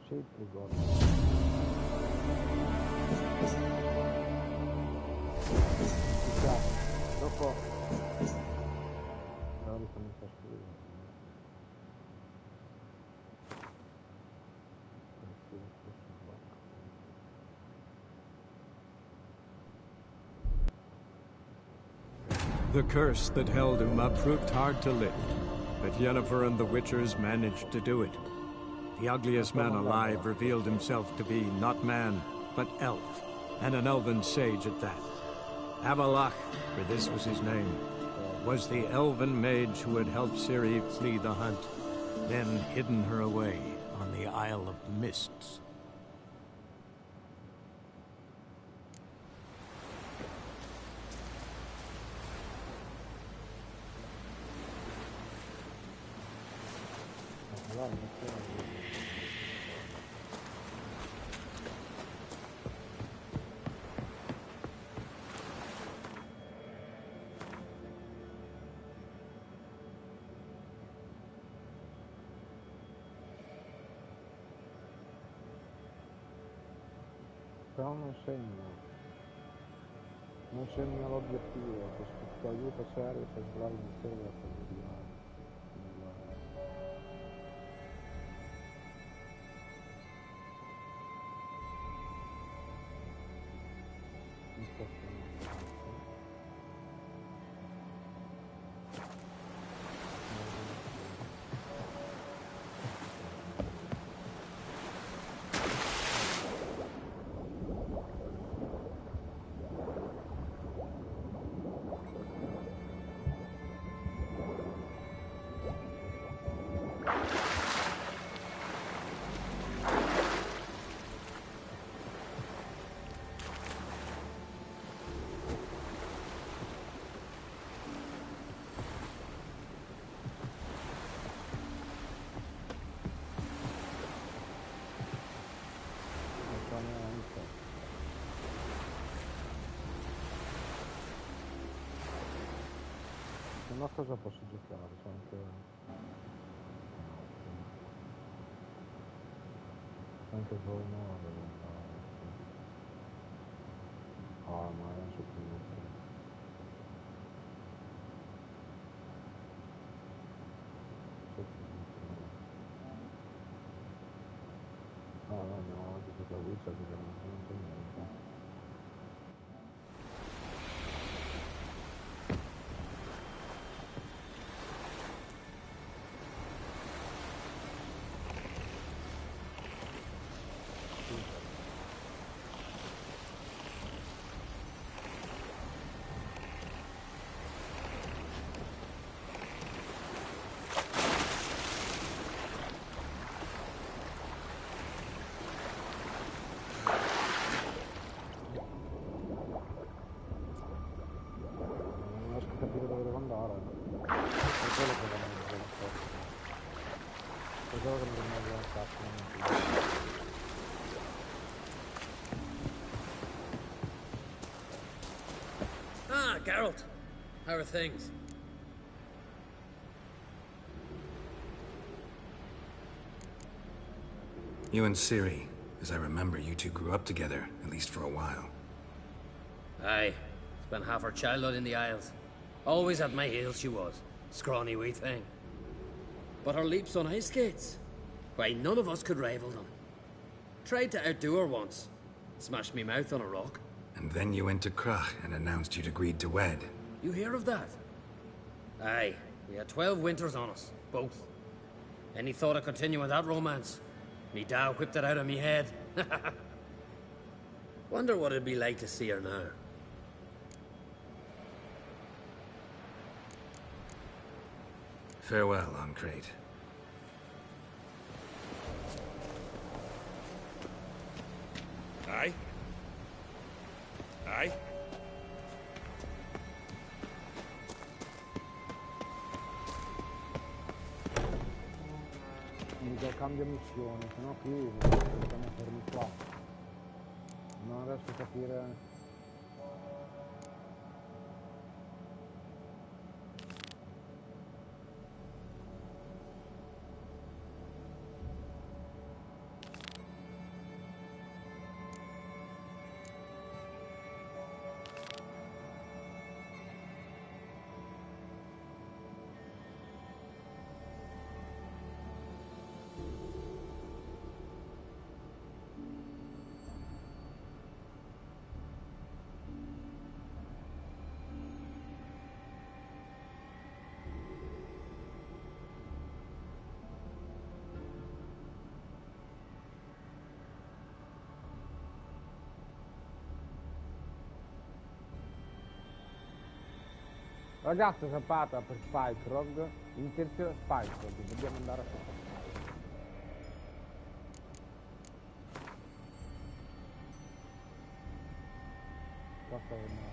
Shade e Gord. Dopo però ricomincia a scrivere. The curse that held Uma proved hard to lift, but Yennefer and the Witchers managed to do it. The ugliest man alive revealed himself to be not man, but elf, and an elven sage at that. Avalach, for this was his name, was the elven mage who had helped Ciri flee the hunt, then hidden her away on the Isle of Mists. Però non segna l'obiettivo, c'è scritto aiuto serio per svelare il mistero della sabbia. Ma cosa posso giocare? C'è anche il gioco nuovo. Ah, ma non so più. Ah, no, oggi c'è la Witcher che non c'è niente. Ah, Geralt. How are things? You and Ciri. As I remember, you two grew up together, at least for a while. Aye. Spent half her childhood in the Isles. Always at my heels she was. Scrawny wee thing. But her leaps on ice skates? Why, none of us could rival them. Tried to outdo her once. Smashed me mouth on a rock. And then you went to Crach and announced you'd agreed to wed. You hear of that? Aye. We had 12 winters on us. Both. Any thought of continuing that romance? Me da whipped it out of me head. Wonder what it'd be like to see her now. Farewell, Ancrate. Aye? Aye? Mica cambia missione, sennò qui stiamo fermi qua. Non riesco a capire. Ragazza zappata per Spike Rock, intenzione Spike Rock, dobbiamo andare a sotto Spike. Basta che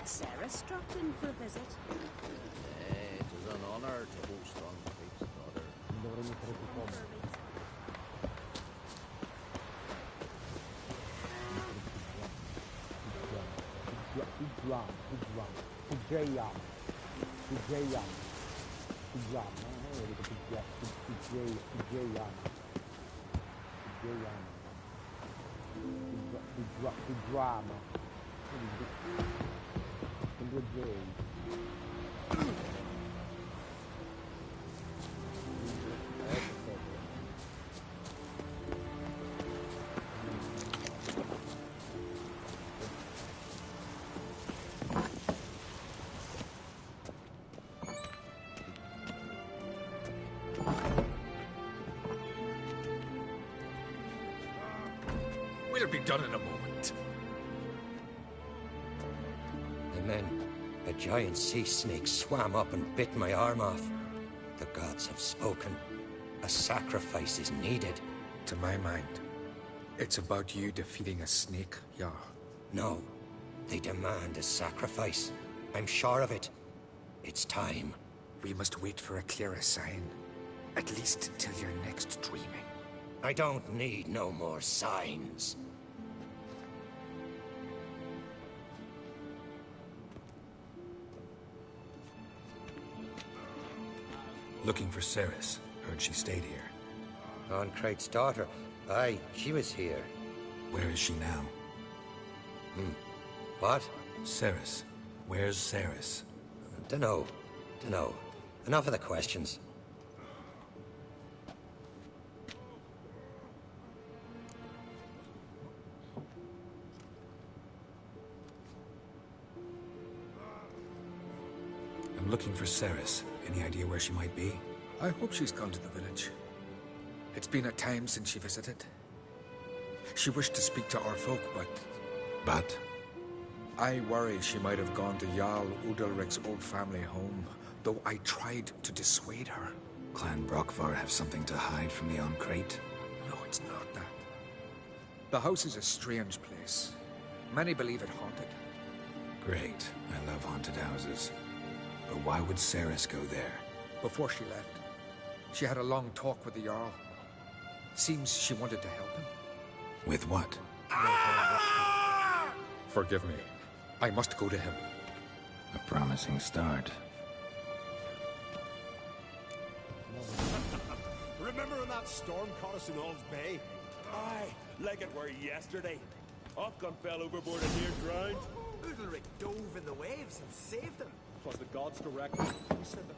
Sarah's dropped in for a visit. It is an honor to host on Creek's daughter. dovremmo fare più cose. We'll be done in a moment. And then a giant sea snake swam up and bit my arm off. The gods have spoken. A sacrifice is needed. To my mind, it's about you defeating a snake, Yar. No, they demand a sacrifice. I'm sure of it. It's time. We must wait for a clearer sign. At least till your next dreaming. I don't need no more signs. Looking for Ceres. Heard she stayed here. Oncrate's daughter. Aye, she was here. Where is she now? What? Ceres. Where's Ceres? Dunno. Enough of the questions. I'm looking for Ceres. Any idea where she might be? I hope she's gone to the village. It's been a time since she visited. She wished to speak to our folk, But? I worry she might have gone to Jarl Udalric's old family home, though I tried to dissuade her. Clan Brockvar have something to hide from the Oncrate? No, it's not that. The house is a strange place. Many believe it haunted. Great. I love haunted houses. But why would Ceres go there? Before she left, she had a long talk with the Jarl. Seems she wanted to help him. With what? Forgive me. I must go to him. A promising start. Remember when that storm caught us in All's Bay? Aye, like it were yesterday. Ofcon fell overboard and near drowned. Udalric dove in the waves and saved him. Plus the gods directed. Who said that?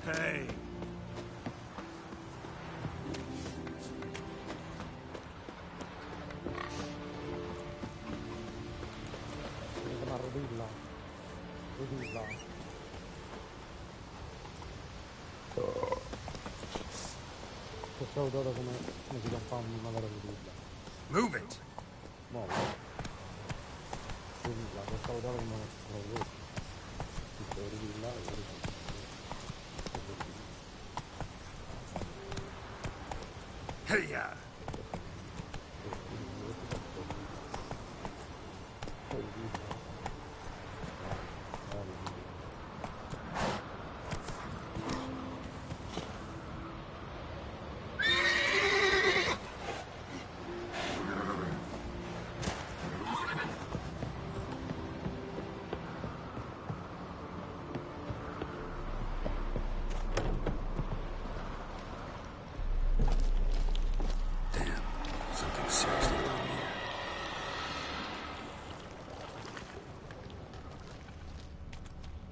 Hey! Rodilla. Questo autore come si chiama una vera rodilla. Move it! No. Rodilla, questo autore come una rodilla. Rodilla. Hey-ya!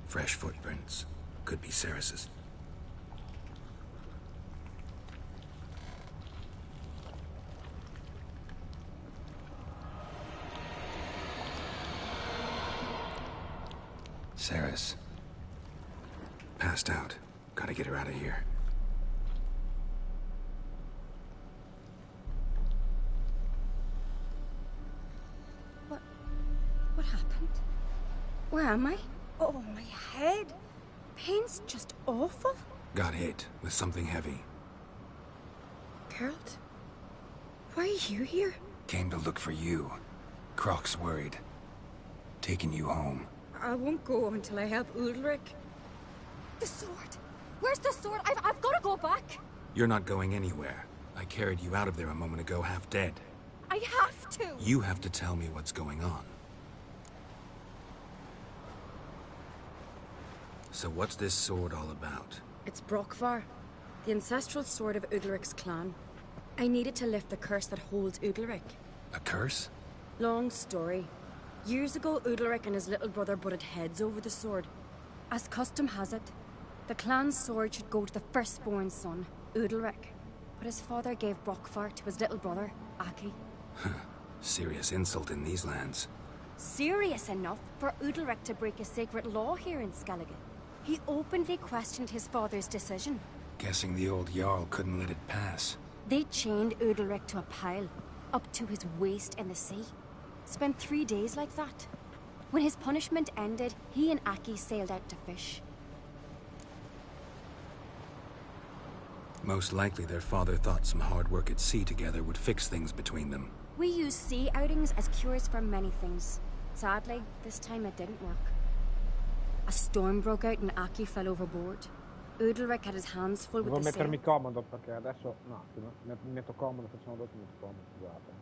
Fresh footprints. Could be Ceres's. Ceres. Passed out. Gotta get her out of here. What happened? Where am I? Oh, my head. Pain's just awful. Got hit with something heavy. Geralt? Why are you here? Came to look for you. Croc's worried. Taking you home. I won't go until I help Ulrich. The sword! Where's the sword? I've got to go back! You're not going anywhere. I carried you out of there a moment ago, half dead. I have to! You have to tell me what's going on. So what's this sword all about? It's Brokvar, the ancestral sword of Udalric's clan. I needed to lift the curse that holds Udalric. A curse? Long story. Years ago, Udalric and his little brother butted heads over the sword. As custom has it, the clan's sword should go to the firstborn son, Udalric. But his father gave Brokvar to his little brother, Aki. Serious insult in these lands. Serious enough for Udalric to break a sacred law here in Skellige. He openly questioned his father's decision. Guessing the old Jarl couldn't let it pass. They chained Udalric to a pile, up to his waist in the sea. Spent 3 days like that. When his punishment ended, he and Aki sailed out to fish. Most likely their father thought some hard work at sea together would fix things between them. We use sea outings as cures for many things. Sadly, this time it didn't work. A storm broke out and Aki fell overboard. Udalric had his hands full with Devo the sail. mettermi comodo perché adesso un attimo, mi metto comodo, facciamo dopo mi metto comodo, scusate.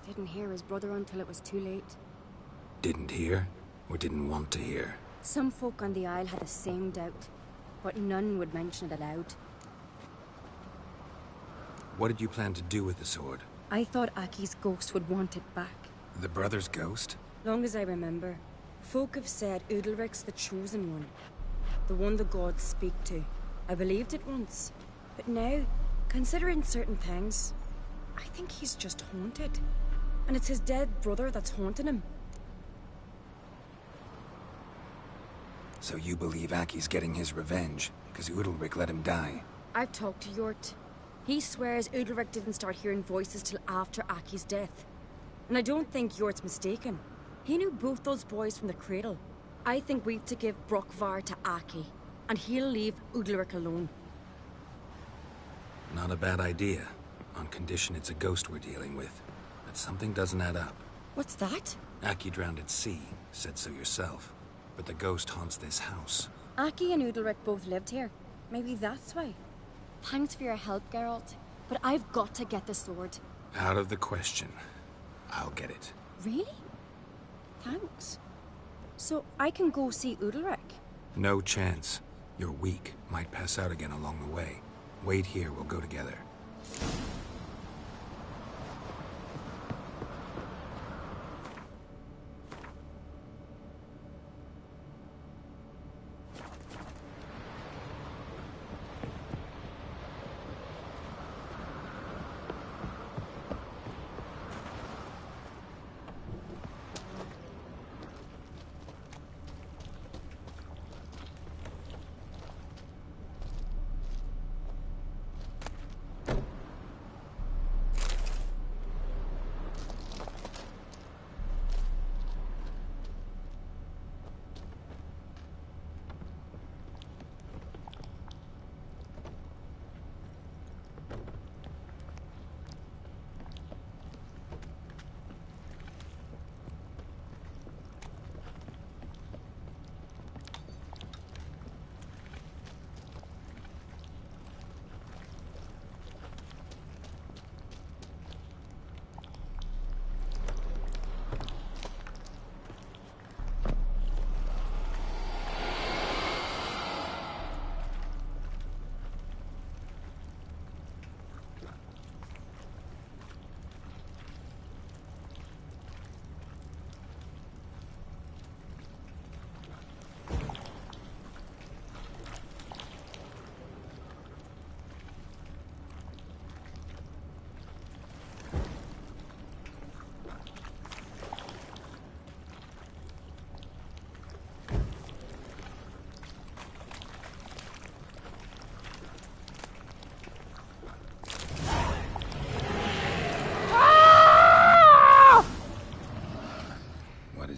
Didn't hear his brother until it was too late. Didn't hear, or didn't want to hear? Some folk on the Isle had the same doubt, but none would mention it aloud. What did you plan to do with the sword? I thought Aki's ghost would want it back. The brother's ghost? Long as I remember, folk have said Udalric's the chosen one. The one the gods speak to. I believed it once. But now, considering certain things, I think he's just haunted. And it's his dead brother that's haunting him. So you believe Aki's getting his revenge, because Udalric let him die? I've talked to Yort. He swears Udalric didn't start hearing voices till after Aki's death. And I don't think Yort's mistaken. He knew both those boys from the cradle. I think we've to give Brokvar to Aki, and he'll leave Udalric alone. Not a bad idea, on condition it's a ghost we're dealing with. But something doesn't add up. What's that? Aki drowned at sea, said so yourself. But the ghost haunts this house. Aki and Udalric both lived here. Maybe that's why. Thanks for your help, Geralt. But I've got to get the sword. Out of the question. I'll get it. Really? Thanks. So I can go see Udalric? No chance. You're weak. Might pass out again along the way. Wait here, we'll go together.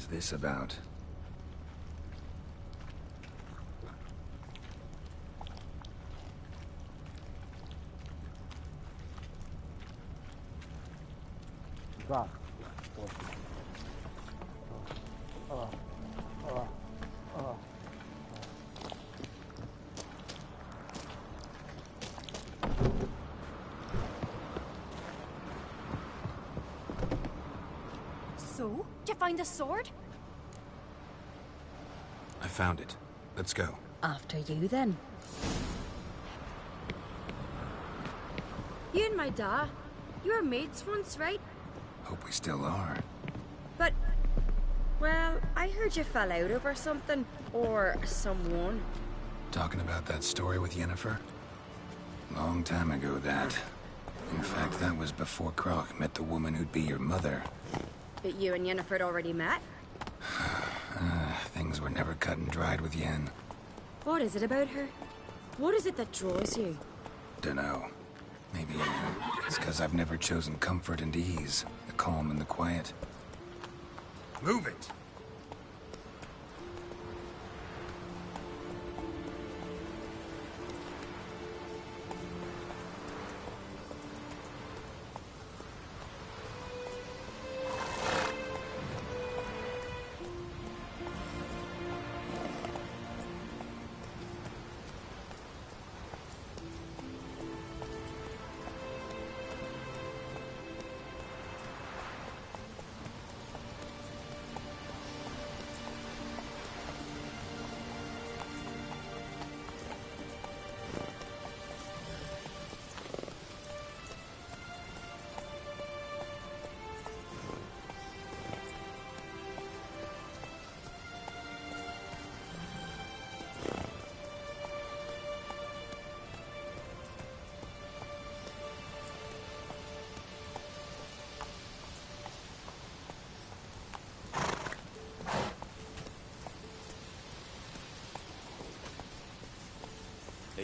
This about? Da. So, did you find the sword? I found it. Let's go. After you, then. You and my da, you were mates once, right? Hope we still are. But, well, I heard you fell out over something. Or someone. Talking about that story with Yennefer? Long time ago, that. In fact, that was before Croc met the woman who'd be your mother. But you and Yennefer had already met? Things were never cut and dried with Yen. What is it about her? What is it that draws you? Dunno. Maybe it's because I've never chosen comfort and ease, the calm and the quiet. Move it!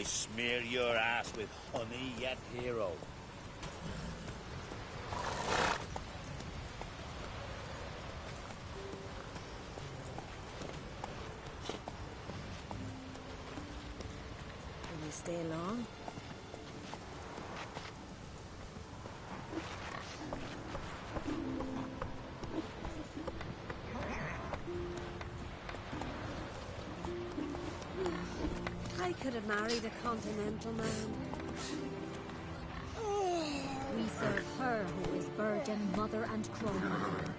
They smear your ass with honey yet, hero. Will you stay long? I could have married a continental man. We serve her who is virgin, mother, and crown.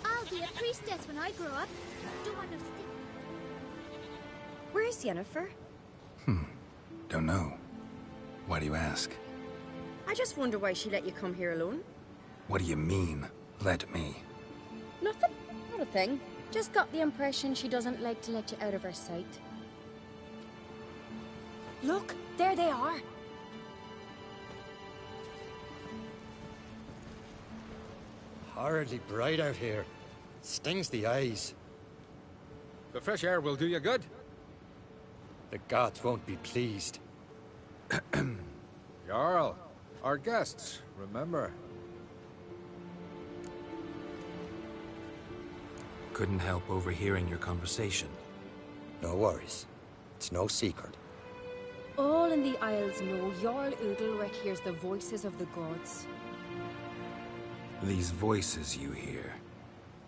I'll be a priestess when I grow up. Don't want no stick. Where's Yennefer? Don't know. Why do you ask? I just wonder why she let you come here alone. What do you mean, let me? Nothing. Not a thing. Just got the impression she doesn't like to let you out of her sight. Look, there they are. Horridly bright out here. Stings the eyes. The fresh air will do you good. The gods won't be pleased. Jarl, our guests, remember. Couldn't help overhearing your conversation. No worries. It's no secret. All in the Isles know Jarl Udalric hears the voices of the gods. These voices you hear.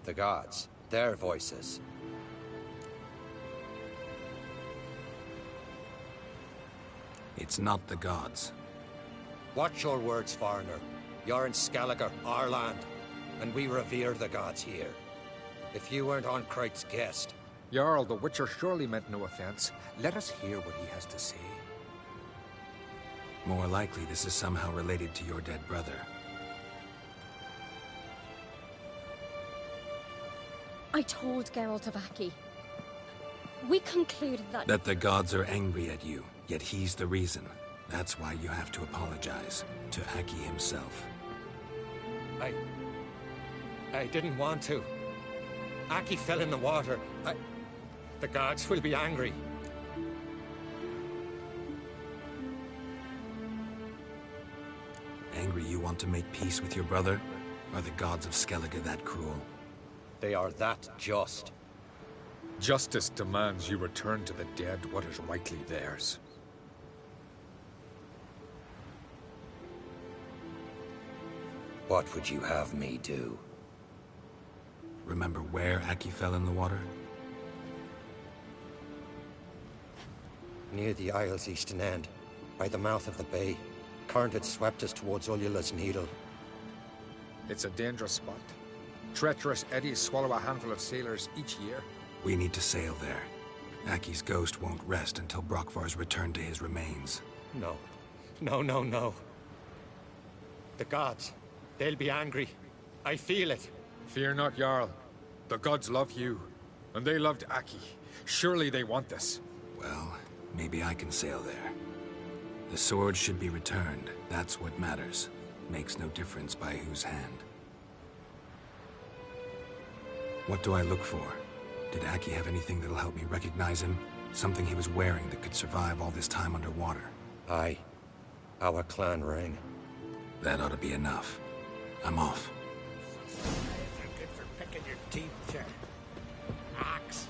The gods. Their voices. It's not the gods. Watch your words, foreigner. You're in Skellige, our land, and we revere the gods here. If you weren't on Cright's guest... Jarl, the Witcher surely meant no offense. Let us hear what he has to say. More likely this is somehow related to your dead brother. I told Geralt of Aki. We concluded that... That the gods are angry at you, yet he's the reason. That's why you have to apologize to Aki himself. I didn't want to. Aki fell in the water. The gods will be angry. Angry you want to make peace with your brother? Are the gods of Skellige that cruel? They are that just. Justice demands you return to the dead what is rightly theirs. What would you have me do? Remember where Aki fell in the water? Near the Isle's eastern end, by the mouth of the bay. Current had swept us towards Ullula's Needle. It's a dangerous spot. Treacherous eddies swallow a handful of sailors each year. We need to sail there. Aki's ghost won't rest until Brokvar's returned to his remains. No. No. The gods, they'll be angry. I feel it. Fear not, Jarl. The gods love you, and they loved Aki. Surely they want this. Well, maybe I can sail there. The sword should be returned. That's what matters. Makes no difference by whose hand. What do I look for? Did Aki have anything that'll help me recognize him? Something he was wearing that could survive all this time underwater? Aye. Our clan ring. That ought to be enough. I'm off. You're good for picking your teeth, sir. Axe.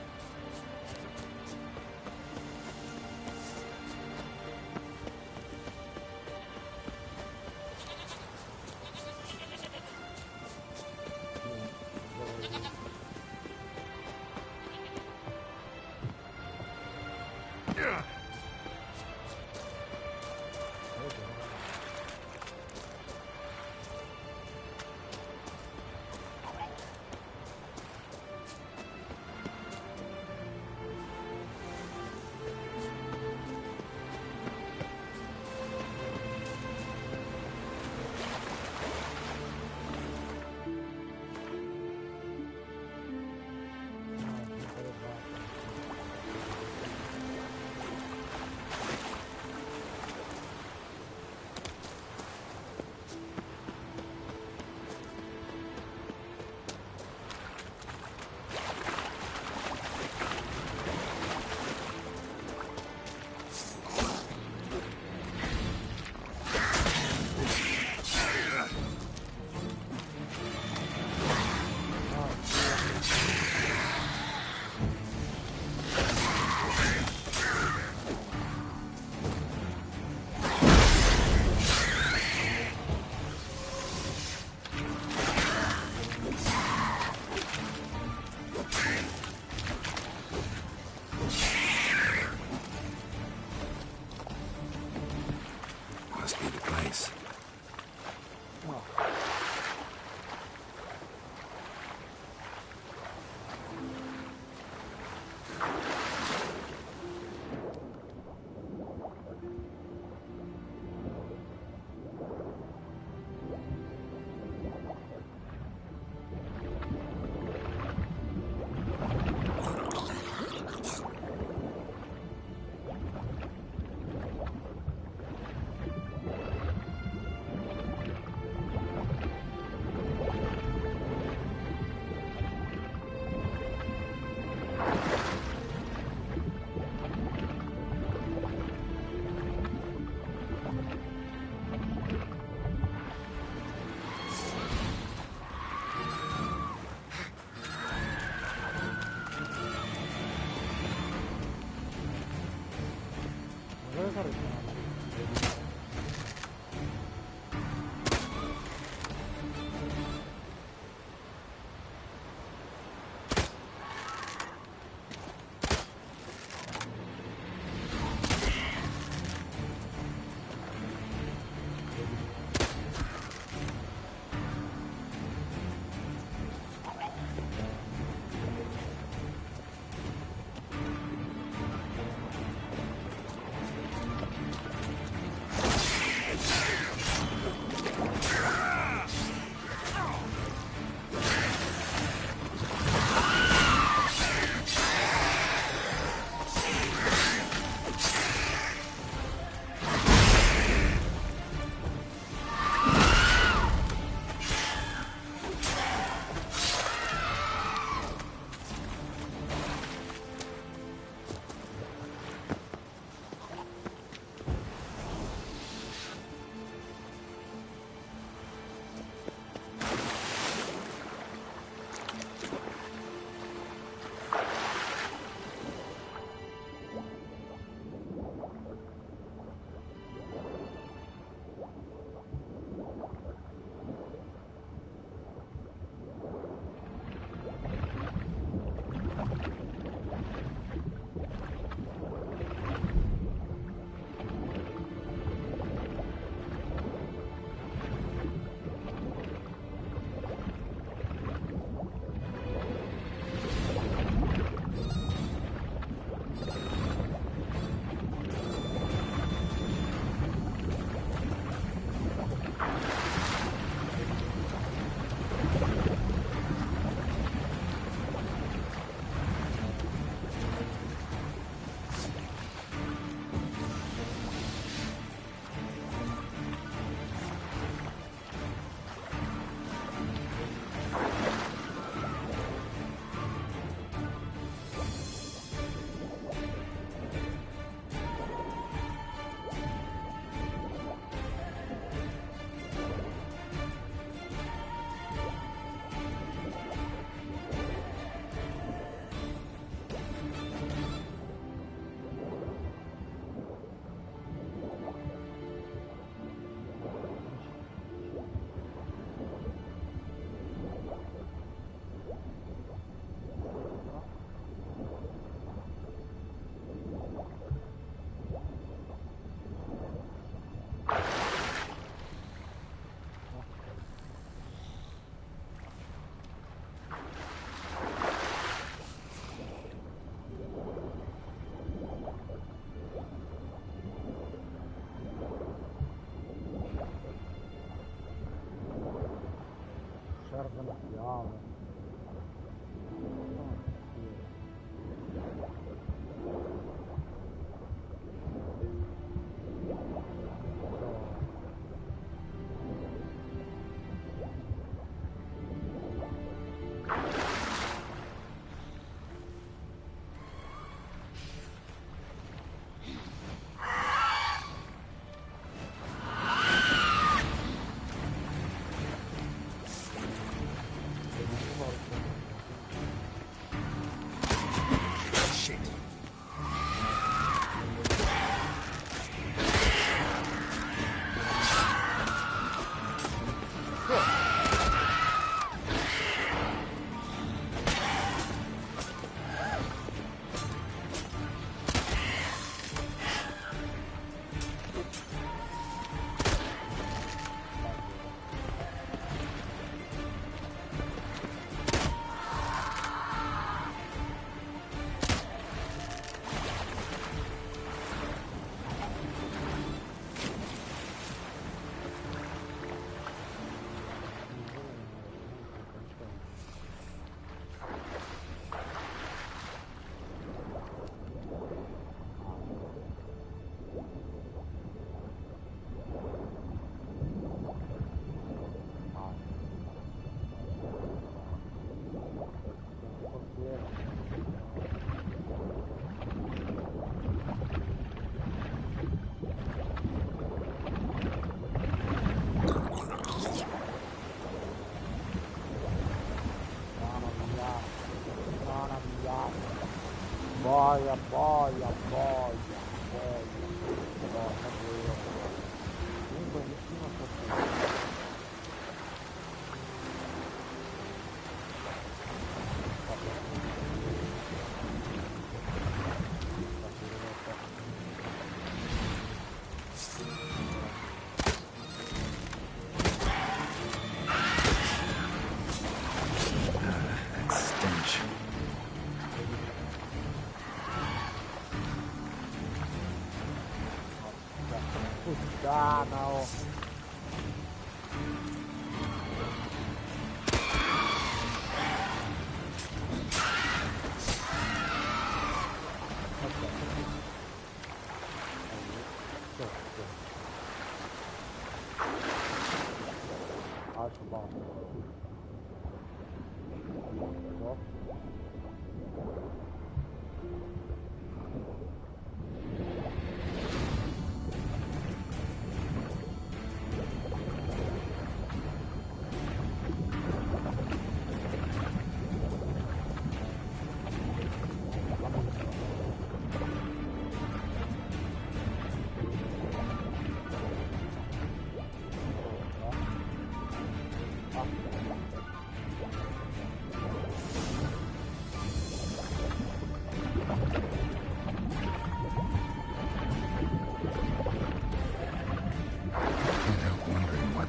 Dove fare il serve la chiave. Boia. Puttana, oh. Acho bom. Ó.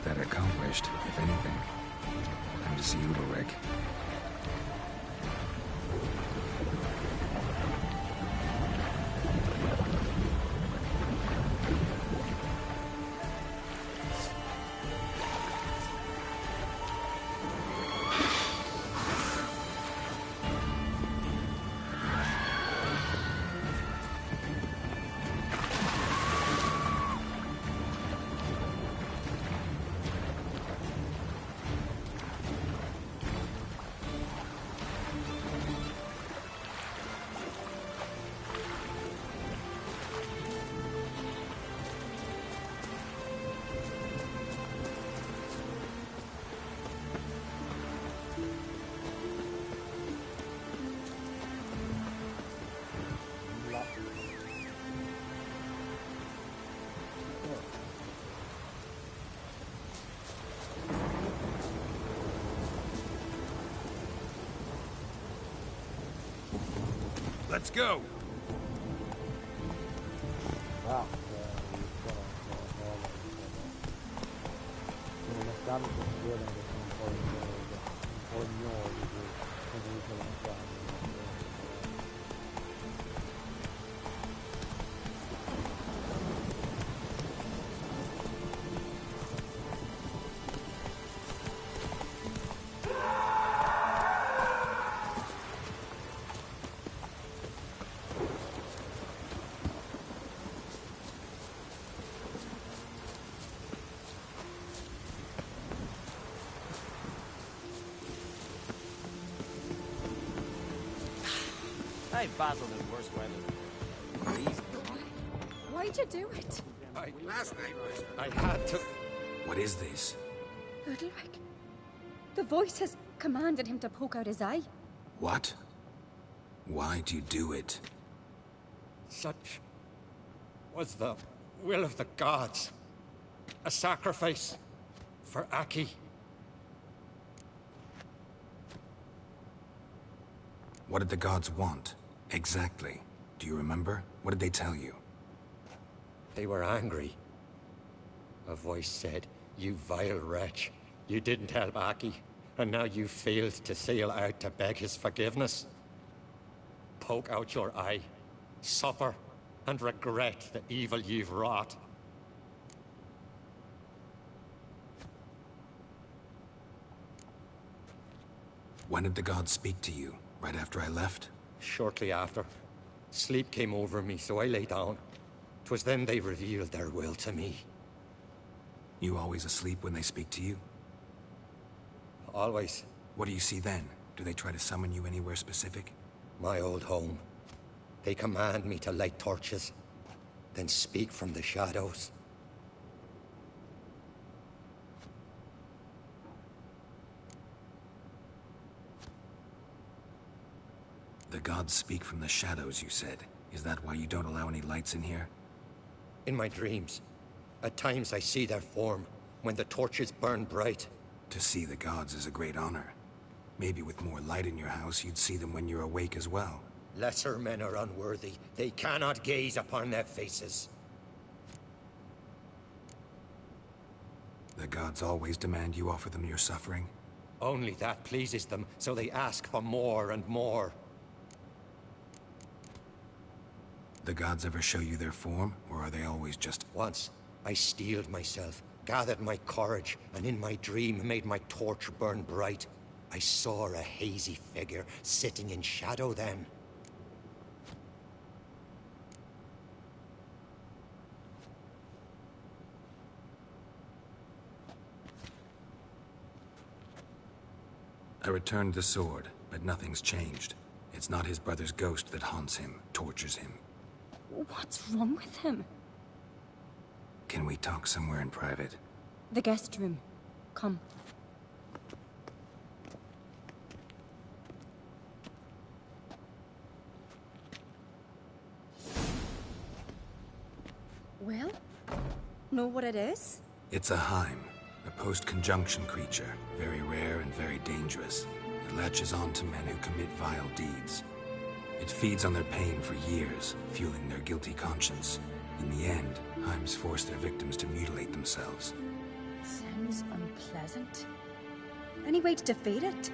That accomplished, if anything. Time to see Udalryk. Let's go! Wow, sono mescati che si vedono che sono un po' ignori come dice lanciare. I've battled in worse weather. Please. Why'd you do it? Last night I had to... What is this? Udalryk. The voice has commanded him to poke out his eye. What? Why do you do it? Such was the will of the gods. A sacrifice for Aki. What did the gods want? Exactly. Do you remember? What did they tell you? They were angry. A voice said, "You vile wretch. You didn't help Aki, and now you failed to sail out to beg his forgiveness. Poke out your eye, suffer, and regret the evil you've wrought." When did the gods speak to you? Right after I left? Shortly after. Sleep came over me, so I lay down. 'Twas then they revealed their will to me. You always asleep when they speak to you? Always. What do you see then? Do they try to summon you anywhere specific? My old home. They command me to light torches, then speak from the shadows. The gods speak from the shadows, you said. Is that why you don't allow any lights in here? In my dreams. At times I see their form, when the torches burn bright. To see the gods is a great honor. Maybe with more light in your house, you'd see them when you're awake as well. Lesser men are unworthy. They cannot gaze upon their faces. The gods always demand you offer them your suffering? Only that pleases them, so they ask for more and more. The gods ever show you their form, or are they always just... Once, I steeled myself, gathered my courage, and in my dream made my torch burn bright. I saw a hazy figure sitting in shadow then. I returned the sword, but nothing's changed. It's not his brother's ghost that haunts him, tortures him. What's wrong with him? Can we talk somewhere in private? The guest room. Come. Well, know what it is? It's a Heim, a post-conjunction creature, very rare and very dangerous. It latches on to men who commit vile deeds. It feeds on their pain for years, fueling their guilty conscience. In the end, Heims force their victims to mutilate themselves. Sounds unpleasant. Any way to defeat it?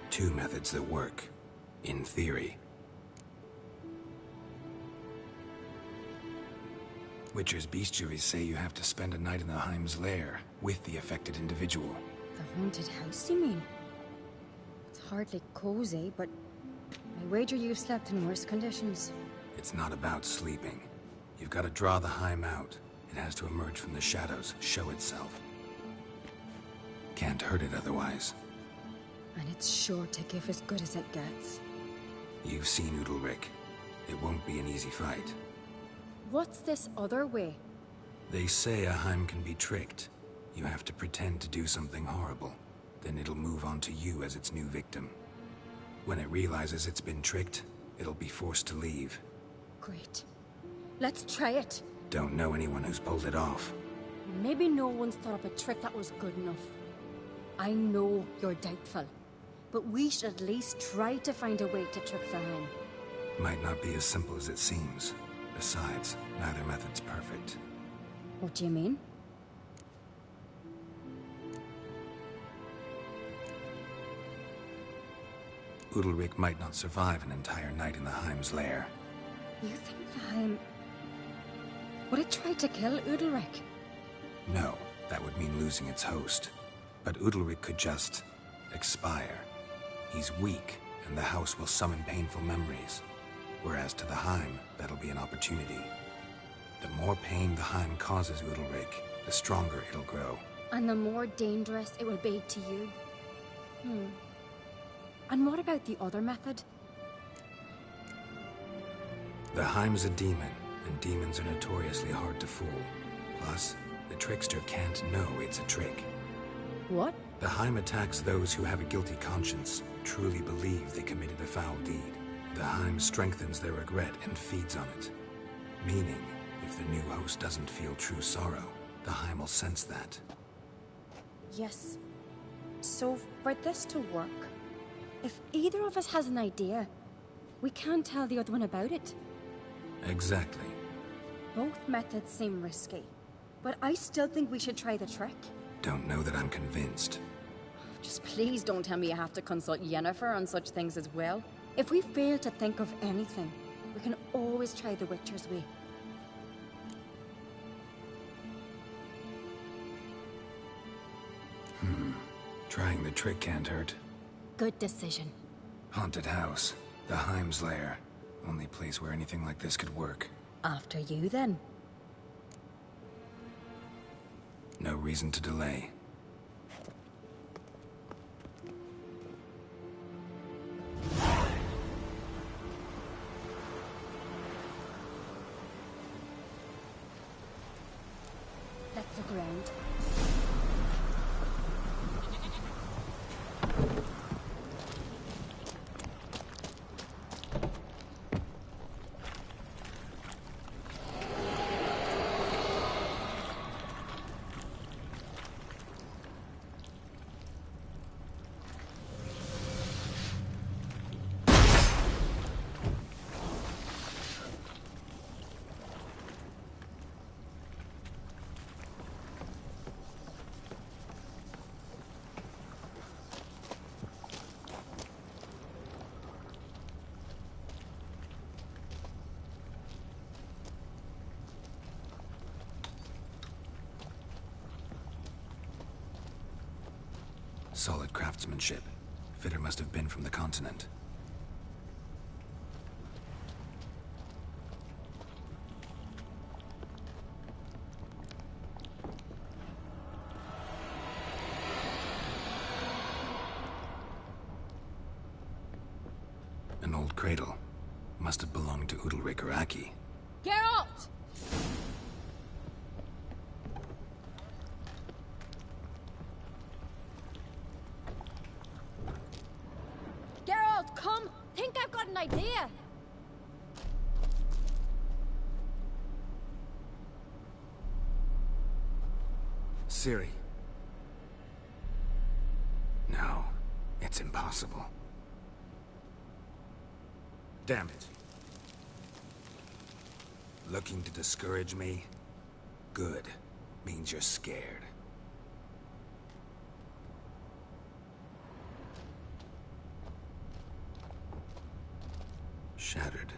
Two methods that work. In theory. Witcher's bestiaries say you have to spend a night in the Heim's lair, with the affected individual. The haunted house, you mean? It's hardly cozy, but I wager you've slept in worse conditions. It's not about sleeping. You've got to draw the Heim out. It has to emerge from the shadows, show itself. Can't hurt it otherwise. And it's sure to give as good as it gets. You've seen Udalryk. It won't be an easy fight. What's this other way? They say a Heim can be tricked. You have to pretend to do something horrible. Then it'll move on to you as its new victim. When it realizes it's been tricked, it'll be forced to leave. Great. Let's try it. Don't know anyone who's pulled it off. Maybe no one's thought up a trick that was good enough. I know you're doubtful, but we should at least try to find a way to trick the Heim. Might not be as simple as it seems. Besides, neither method's perfect. What do you mean? Udalryk might not survive an entire night in the Heim's lair. You think the Heim... would it try to kill Udalryk? No, that would mean losing its host. But Udalryk could just... expire. He's weak, and the house will summon painful memories. Whereas to the Heim, that'll be an opportunity. The more pain the Heim causes Udalryk, the stronger it'll grow. And the more dangerous it will be to you. And what about the other method? The Heim's a demon, and demons are notoriously hard to fool. Plus, the trickster can't know it's a trick. What? The Heim attacks those who have a guilty conscience, truly believe they committed a foul deed. The Heim strengthens their regret and feeds on it. Meaning, if the new host doesn't feel true sorrow, the Heim will sense that. Yes. So, for this to work, if either of us has an idea, we can't tell the other one about it. Exactly. Both methods seem risky, but I still think we should try the trick. Don't know that I'm convinced. Just please don't tell me you have to consult Yennefer on such things as well. If we fail to think of anything, we can always try the Witcher's way. Trying the trick can't hurt. Good decision. Haunted house. The Heim's lair. Only place where anything like this could work. After you, then. No reason to delay. Let's look around. Solid craftsmanship. Fitter must have been from the continent. An old cradle. Must have belonged to Udalryk or Aki. Geralt! Geralt, come! Think I've got an idea! Ciri. No, it's impossible. Damn it. Looking to discourage me? Good. Means you're scared. Shattered.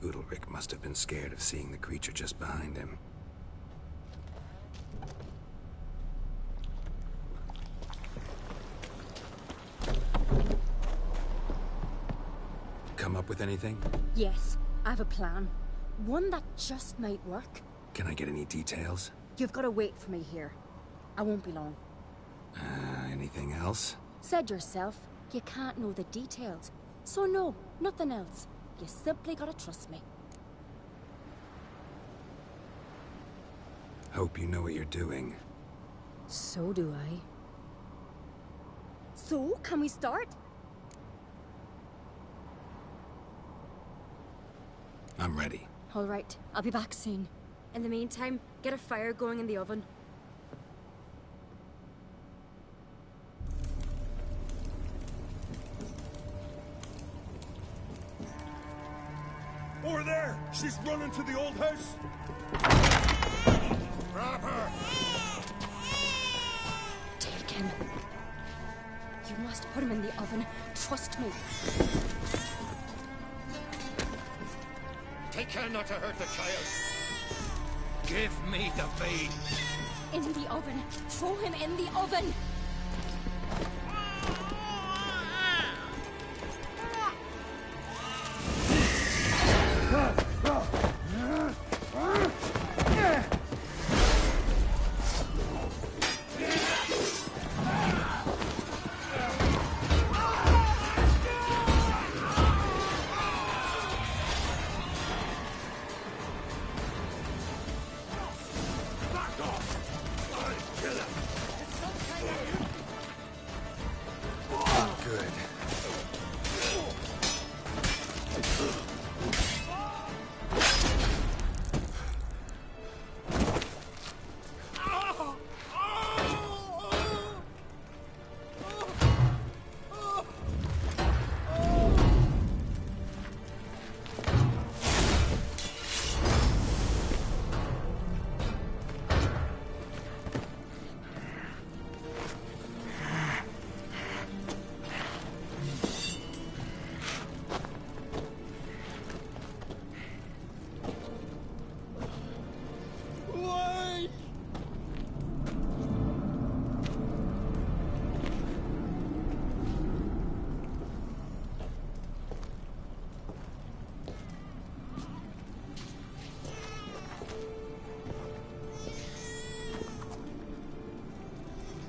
Udalryk must have been scared of seeing the creature just behind him. Come up with anything? Yes, I have a plan. One that just might work. Can I get any details? You've got to wait for me here. I won't be long. Anything else? Said yourself, you can't know the details. So no, nothing else. You simply gotta trust me. Hope you know what you're doing. So do I. So, can we start? I'm ready. All right, I'll be back soon. In the meantime, get a fire going in the oven. Over there! She's running to the old house! Grab her! Take him. You must put him in the oven. Trust me. Take care not to hurt the child. Give me the blade. In the oven. Throw him in the oven.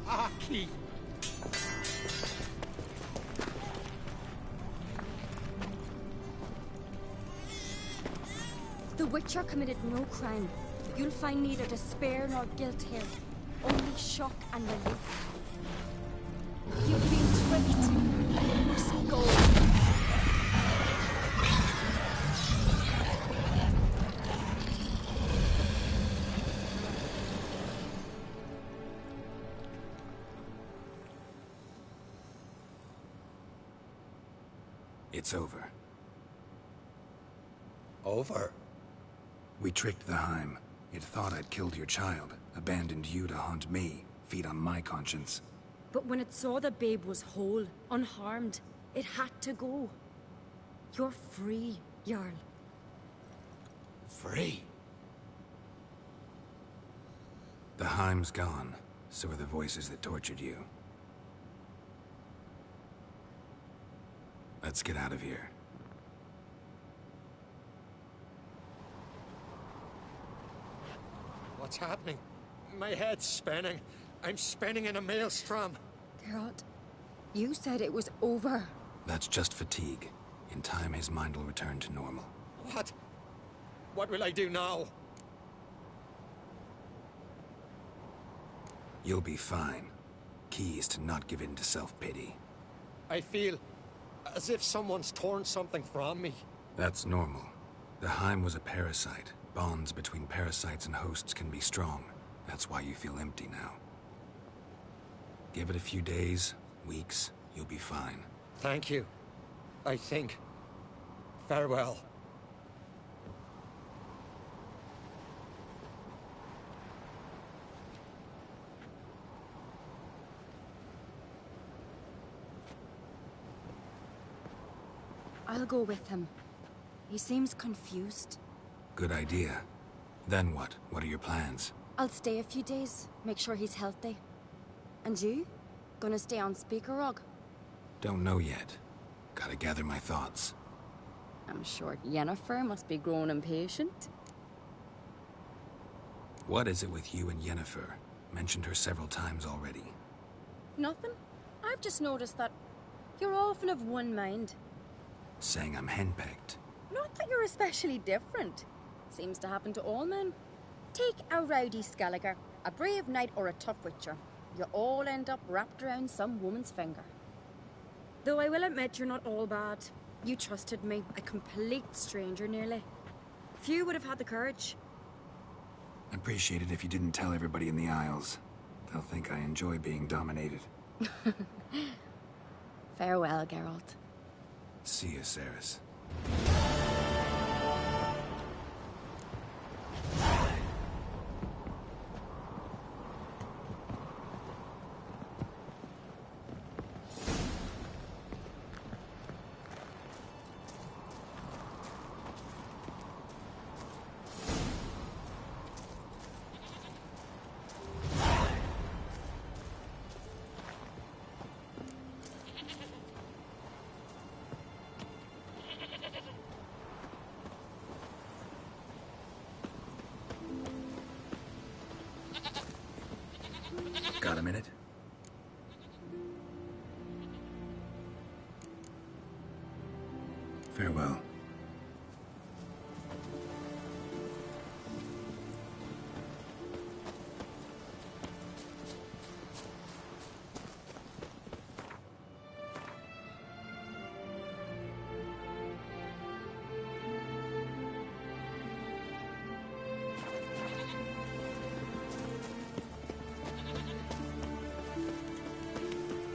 Aki! The Witcher committed no crime. You'll find neither despair nor guilt here. Only shock and relief. You've been tricked. You must go. It's over. Over? We tricked the Heim. It thought I'd killed your child, abandoned you to haunt me, feed on my conscience. But when it saw the babe was whole, unharmed, it had to go. You're free, Jarl. Free? The Heim's gone, so are the voices that tortured you. Let's get out of here. What's happening? My head's spinning. I'm spinning in a maelstrom. Geralt, you said it was over. That's just fatigue. In time, his mind will return to normal. What? What will I do now? You'll be fine. Key is to not give in to self-pity. I feel as if someone's torn something from me. That's normal. The Heim was a parasite. Bonds between parasites and hosts can be strong. That's why you feel empty now. Give it a few days, weeks, you'll be fine. Thank you. I think. Farewell. I'll go with him. He seems confused. Good idea. Then what? What are your plans? I'll stay a few days, make sure he's healthy. And you? Gonna stay on Speaker Rog? Don't know yet. Gotta gather my thoughts. I'm sure Yennefer must be growing impatient. What is it with you and Yennefer? Mentioned her several times already. Nothing. I've just noticed that you're often of one mind. Saying I'm henpecked. Not that you're especially different. Seems to happen to all men. Take a rowdy Skelliger, a brave knight or a tough witcher. You all end up wrapped around some woman's finger. Though I will admit you're not all bad. You trusted me, a complete stranger nearly. Few would have had the courage. I'd appreciate it if you didn't tell everybody in the Isles. They'll think I enjoy being dominated. Farewell, Geralt. See you, Cerys. Got a minute? Farewell.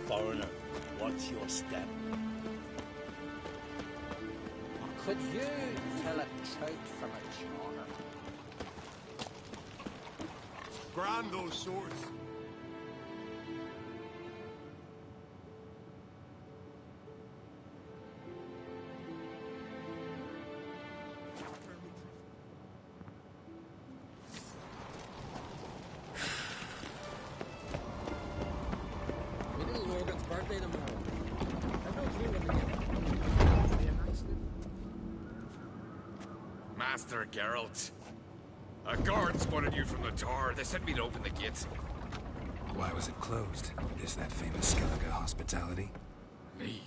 Foreigner, what's your step? Could you tell a trout from a charmer? Grand those swords. Master Geralt. A guard spotted you from the tower. They sent me to open the gate. Why was it closed? Is that famous Skellige hospitality? Me.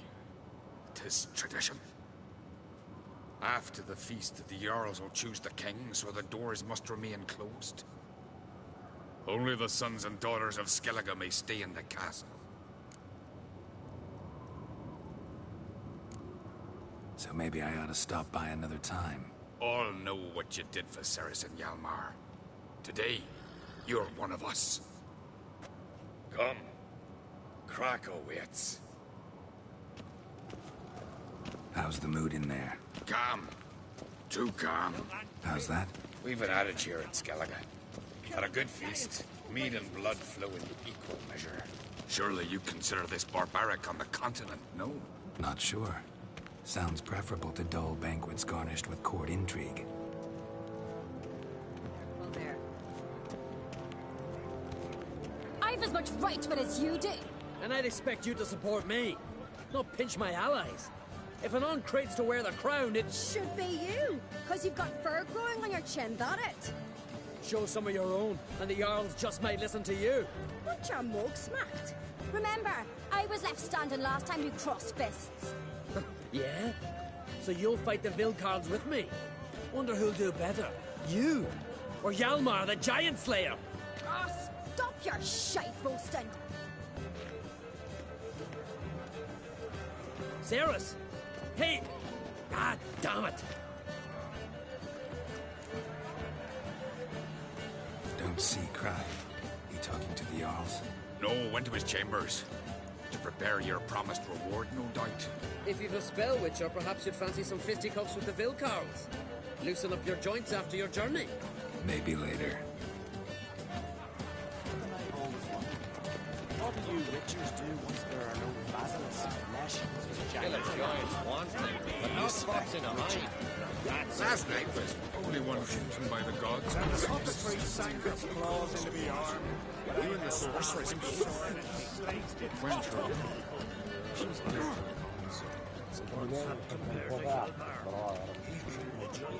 'Tis tradition. After the feast, the Jarls will choose the king, so the doors must remain closed. Only the sons and daughters of Skellige may stay in the castle. So maybe I ought to stop by another time. All know what you did for Cerys and Hjalmar. Today, you're one of us. Come. Krakow waits. How's the mood in there? Calm. Too calm. How's that? We've an adage here at Skellige. At a good feast, mead and blood flow in equal measure. Surely you consider this barbaric on the continent, no? Not sure. Sounds preferable to dull banquets garnished with court intrigue. Well, there. I've as much right to it as you do. And I'd expect you to support me, not pinch my allies. If an Uncrate's to wear the crown, it should be you, because you've got fur growing on your chin, that it? Show some of your own, and the Jarls just might listen to you. What your mug smacked? Remember, I was left standing last time you crossed fists. Yeah? So you'll fight the Vilcards with me? Wonder who'll do better, you or Hjalmar the Giant Slayer? Oh, stop your shite boasting! Cerys! Hey! God damn it! Don't see Cry. He talking to the Jarls? No, went to his chambers. To prepare your promised reward, no doubt. If you've a spell witcher, perhaps you'd fancy some fisticuffs with the Vilcards. Loosen up your joints after your journey. Maybe later. What do you witchers do once there are no basilisks, lashings, Killer giants want them, but not spots in a mine. Last night was only one chosen by the gods. And the puppetry sank its claws into the arm. You and the sorceress Quindi lei è un po' vecchio,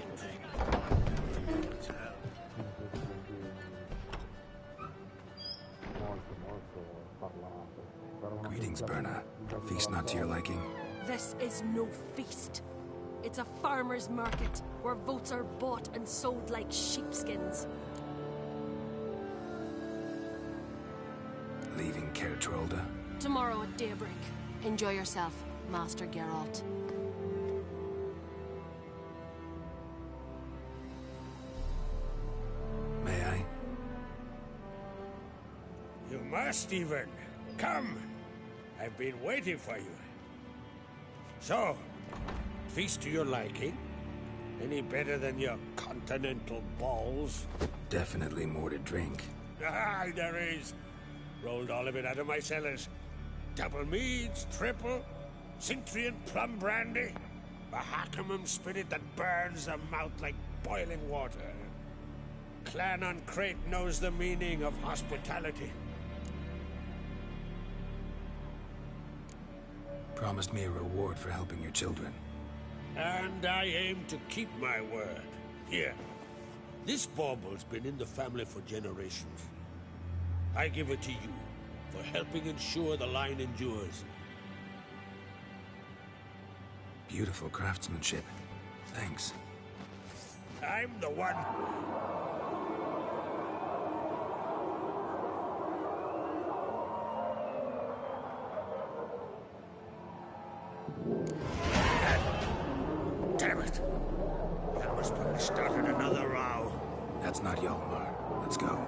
però molto parlato. Greetings, Berna. Feast not to your liking? This is no feast. It's a farmer's market where votes are bought and sold like sheepskins. Leaving Caer Trolda? Tomorrow at daybreak. Enjoy yourself, Master Geralt. May I? You must even. Come. I've been waiting for you. So, feast to your liking? Any better than your continental balls? Definitely more to drink. Ah, there is. Rolled all of it out of my cellars. Double meads, triple, Cintrian plum brandy, a Hackamum spirit that burns the mouth like boiling water. Clan on Crate knows the meaning of hospitality. Promised me a reward for helping your children. And I aim to keep my word. Here, this bauble's been in the family for generations. I give it to you for helping ensure the line endures. Beautiful craftsmanship. Thanks. I'm the one. Damn it! That must have started another row. That's not Hjalmar. Let's go.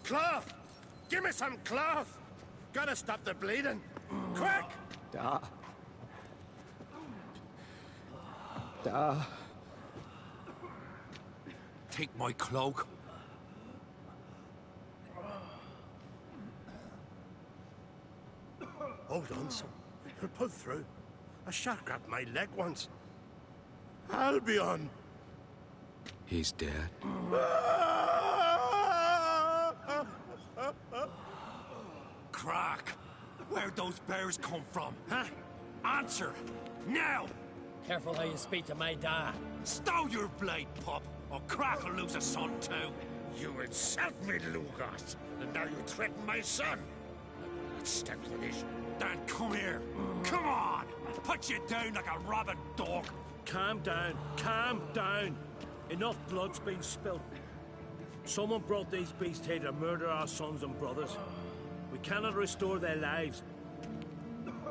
Cloth! Give me some cloth! Gotta stop the bleeding. Quick! Da. Take my cloak. Hold on, son. You'll pull through. A shark grabbed my leg once. Albion! He's dead. Crack! Where'd those bears come from, huh? Answer! Now! Careful how you speak to my dad. Stow your blade, pup, or Crack will lose a son too. You insult me, Lugas, and now you threaten my son. I will not stand for this. Dan, come here. Come on! Put you down like a rabid dog. Calm down. Calm down. Enough blood's been spilt. Someone brought these beasts here to murder our sons and brothers. We cannot restore their lives.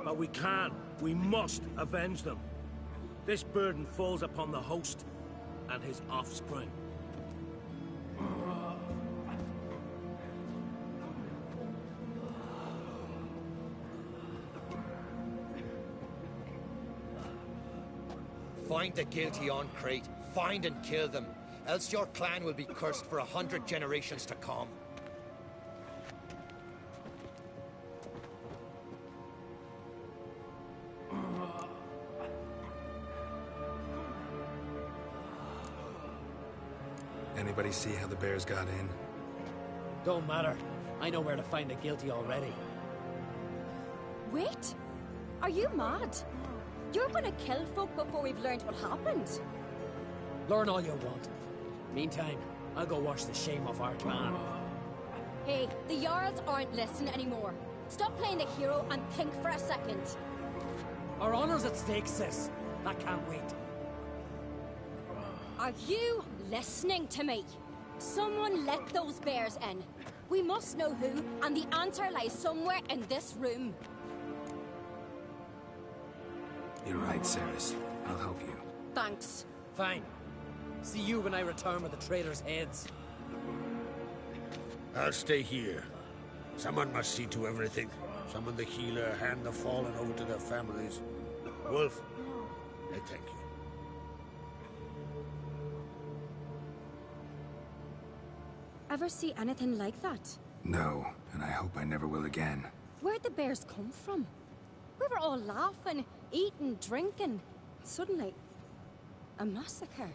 But we can. We must avenge them. This burden falls upon the host and his offspring. Find the guilty on Crate. Find and kill them. Else your clan will be cursed for 100 generations to come. Anybody see how the bears got in? Don't matter. I know where to find the guilty already. Wait! Are you mad? You're gonna kill folk before we've learned what happened. Learn all you want. Meantime, I'll go wash the shame off our clan. Hey, the Jarls aren't listening anymore. Stop playing the hero and think for a second. Our honor's at stake, sis. That can't wait. Are you listening to me? Someone let those bears in. We must know who, and the answer lies somewhere in this room. You're right, Cerys. I'll help you. Thanks. Fine. See you when I return with the traitors' heads. I'll stay here. Someone must see to everything. Summon the healer, hand the fallen over to their families. Wolf, I thank you. Ever see anything like that? No, and I hope I never will again. Where'd the bears come from? We were all laughing, eating, drinking. Suddenly, a massacre.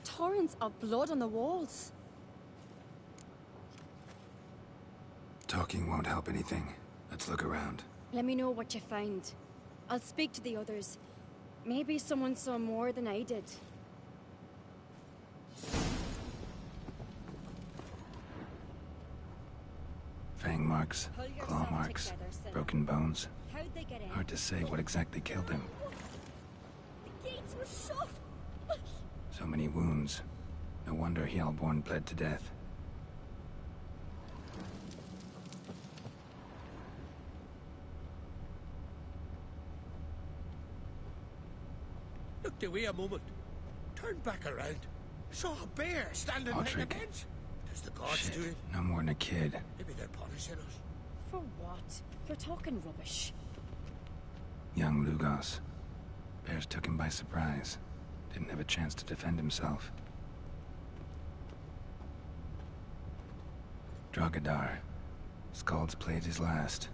Torrents of blood on the walls. Talking won't help anything. Let's look around. Let me know what you find. I'll speak to the others. Maybe someone saw more than I did. Fang marks, claw marks, broken bones. How'd they get in? Hard to say what exactly killed him. The gates were shut! So many wounds. No wonder Hjalborn bled to death. Look the way a moment. Turn back around. Saw a bear standing by the Otric. bench. Does the gods do it? No more than a kid. Maybe they're punishing us. For what? You're talking rubbish. Young Lugos. Bears took him by surprise. Didn't have a chance to defend himself. Drogadar. Skald's played his last.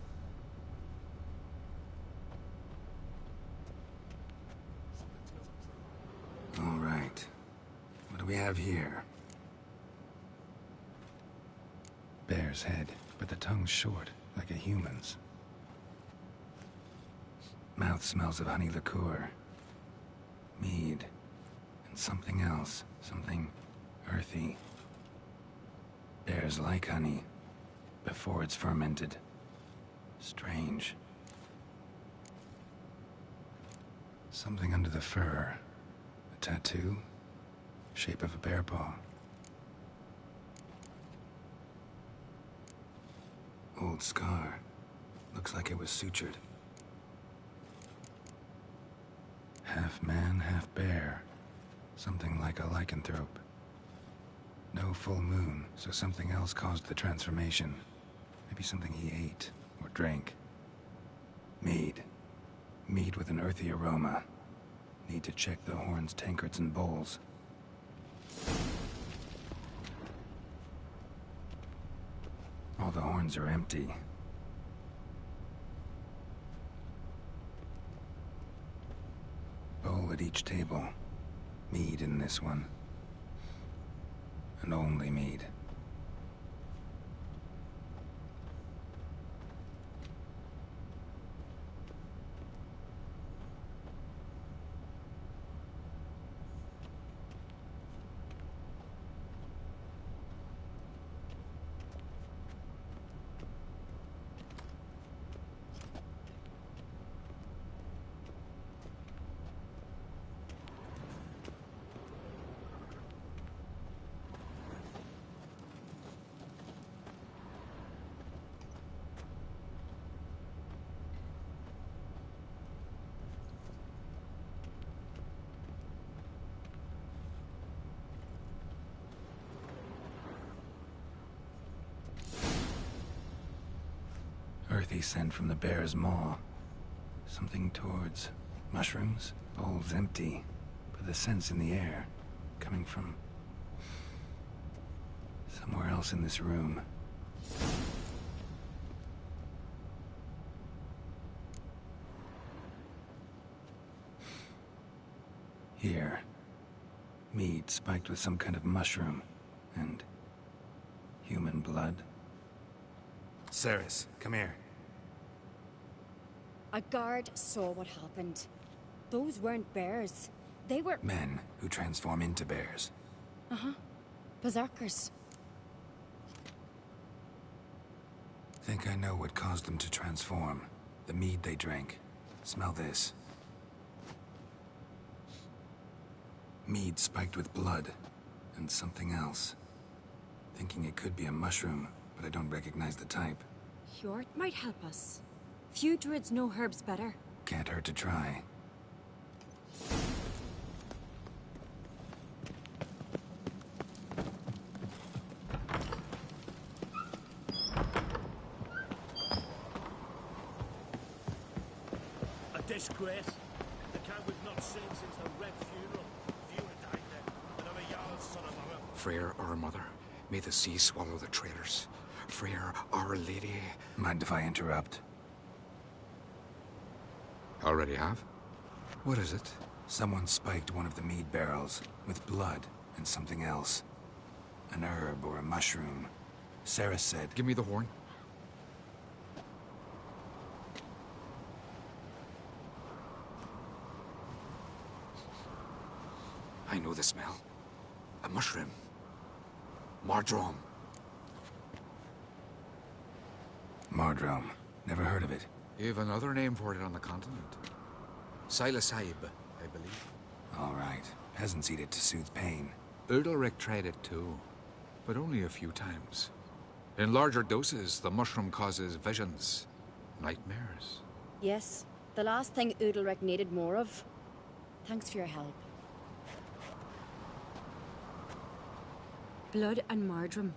All right. What do we have here? Bear's head, but the tongue's short, like a human's. Mouth smells of honey liqueur. Mead. And something else. Something earthy. Bears like honey. Before it's fermented. Strange. Something under the fur. A tattoo. Shape of a bear paw. Old scar. Looks like it was sutured. Half man, half bear. Something like a lycanthrope. No full moon, so something else caused the transformation. Maybe something he ate or drank. Mead. Mead with an earthy aroma. Need to check the horns, tankards, and bowls. All the horns are empty. Bowl at each table. Mead in this one. And only mead. earthy scent from the bear's maw. Something towards mushrooms. Bowl's empty, but the scent's in the air, coming from somewhere else in this room. Here. Mead spiked with some kind of mushroom. And human blood. Ceres, come here. A guard saw what happened. Those weren't bears. They were... Men who transform into bears. Uh-huh. Berserkers. Think I know what caused them to transform. The mead they drank. Smell this. Mead spiked with blood. And something else. Thinking it could be a mushroom, but I don't recognize the type. Hjort might help us. Few druids know herbs better. Can't hurt to try. A disgrace. The camp we've not seen since the Red funeral. Few died there, another Jarl's son of mother. Freyr, our mother, may the sea swallow the traitors. Freyr, our lady. Mind if I interrupt? Already have? What is it? Someone spiked one of the mead barrels with blood and something else. An herb or a mushroom. Sarah said... Give me the horn. I know the smell. A mushroom. Mardrome. Mardrome. Never heard of it. You've another name for it on the continent. Psilocybe, I believe. All right. Peasants eat it to soothe pain. Udalric tried it too, but only a few times. In larger doses, the mushroom causes visions, nightmares. Yes, the last thing Udalric needed more of. Thanks for your help. Blood and Mardrome.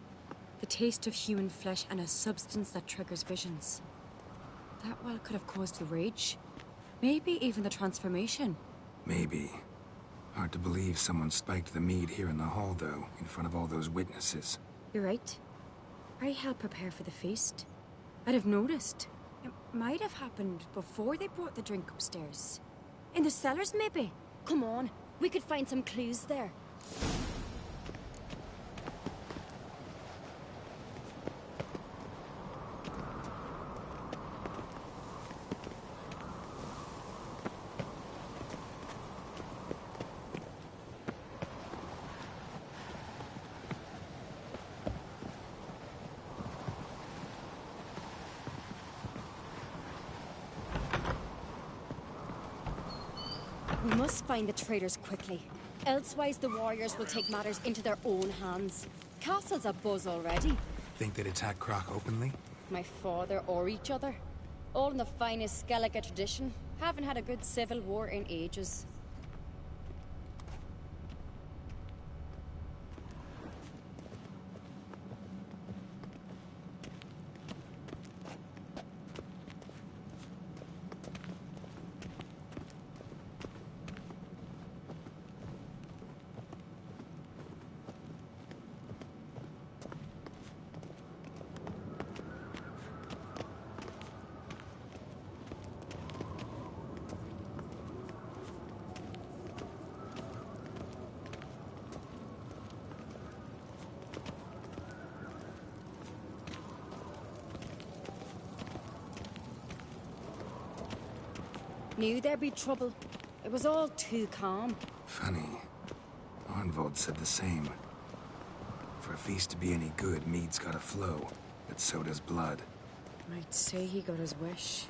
The taste of human flesh and a substance that triggers visions. That well could have caused the rage. Maybe even the transformation. Maybe. Hard to believe someone spiked the mead here in the hall, though, in front of all those witnesses. You're right. I helped prepare for the feast. I'd have noticed. It might have happened before they brought the drink upstairs. In the cellars, maybe? Come on, we could find some clues there. We must find the traitors quickly. Elsewise, the warriors will take matters into their own hands. Castle's abuzz already. Think they'd attack Croc openly? My father or each other. All in the finest Skellige tradition. Haven't had a good civil war in ages. Knew there'd be trouble. It was all too calm. Funny. Arnvold said the same. For a feast to be any good, mead's gotta flow, but so does blood. I'd say he got his wish.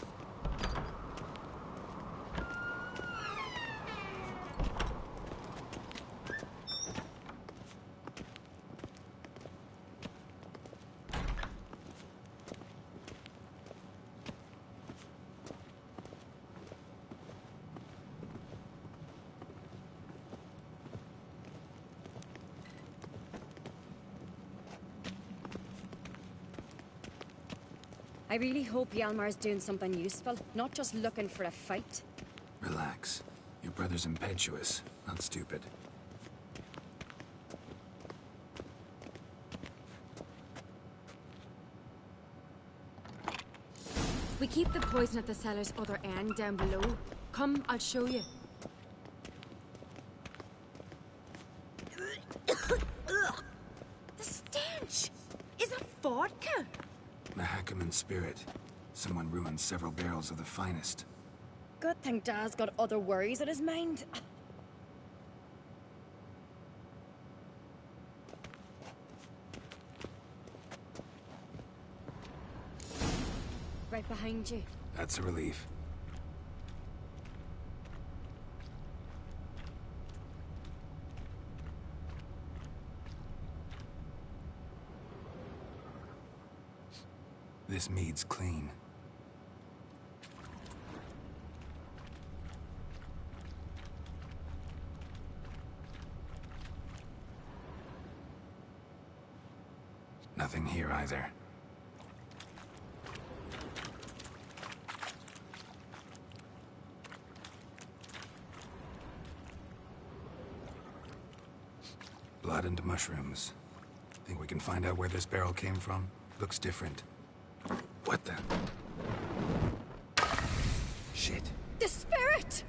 I really hope Hjalmar's doing something useful, not just looking for a fight. Relax. Your brother's impetuous, not stupid. We keep the poison at the cellar's other end down below. Come, I'll show you. The stench! Is it vodka? Mahakaman spirit. Someone ruined several barrels of the finest. Good thing Dad's got other worries in his mind. Right behind you. That's a relief. This mead's clean. Nothing here either. Blood and mushrooms. Think we can find out where this barrel came from? Looks different. What the? Shit. The spirit!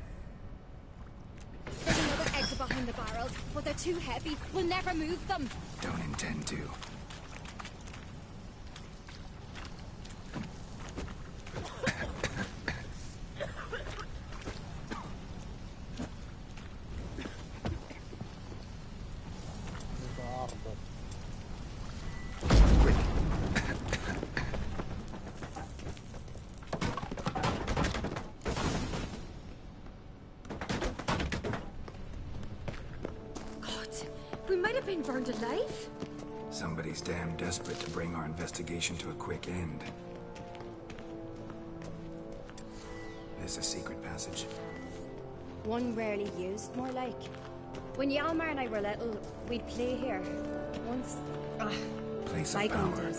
There's another exit behind the barrels, but they're too heavy. We'll never move them. Don't intend to. We might have been burned alive. Somebody's damn desperate to bring our investigation to a quick end. This a secret passage? One rarely used, more like. When Hjalmar and I were little, we'd play here. Once... Place of power.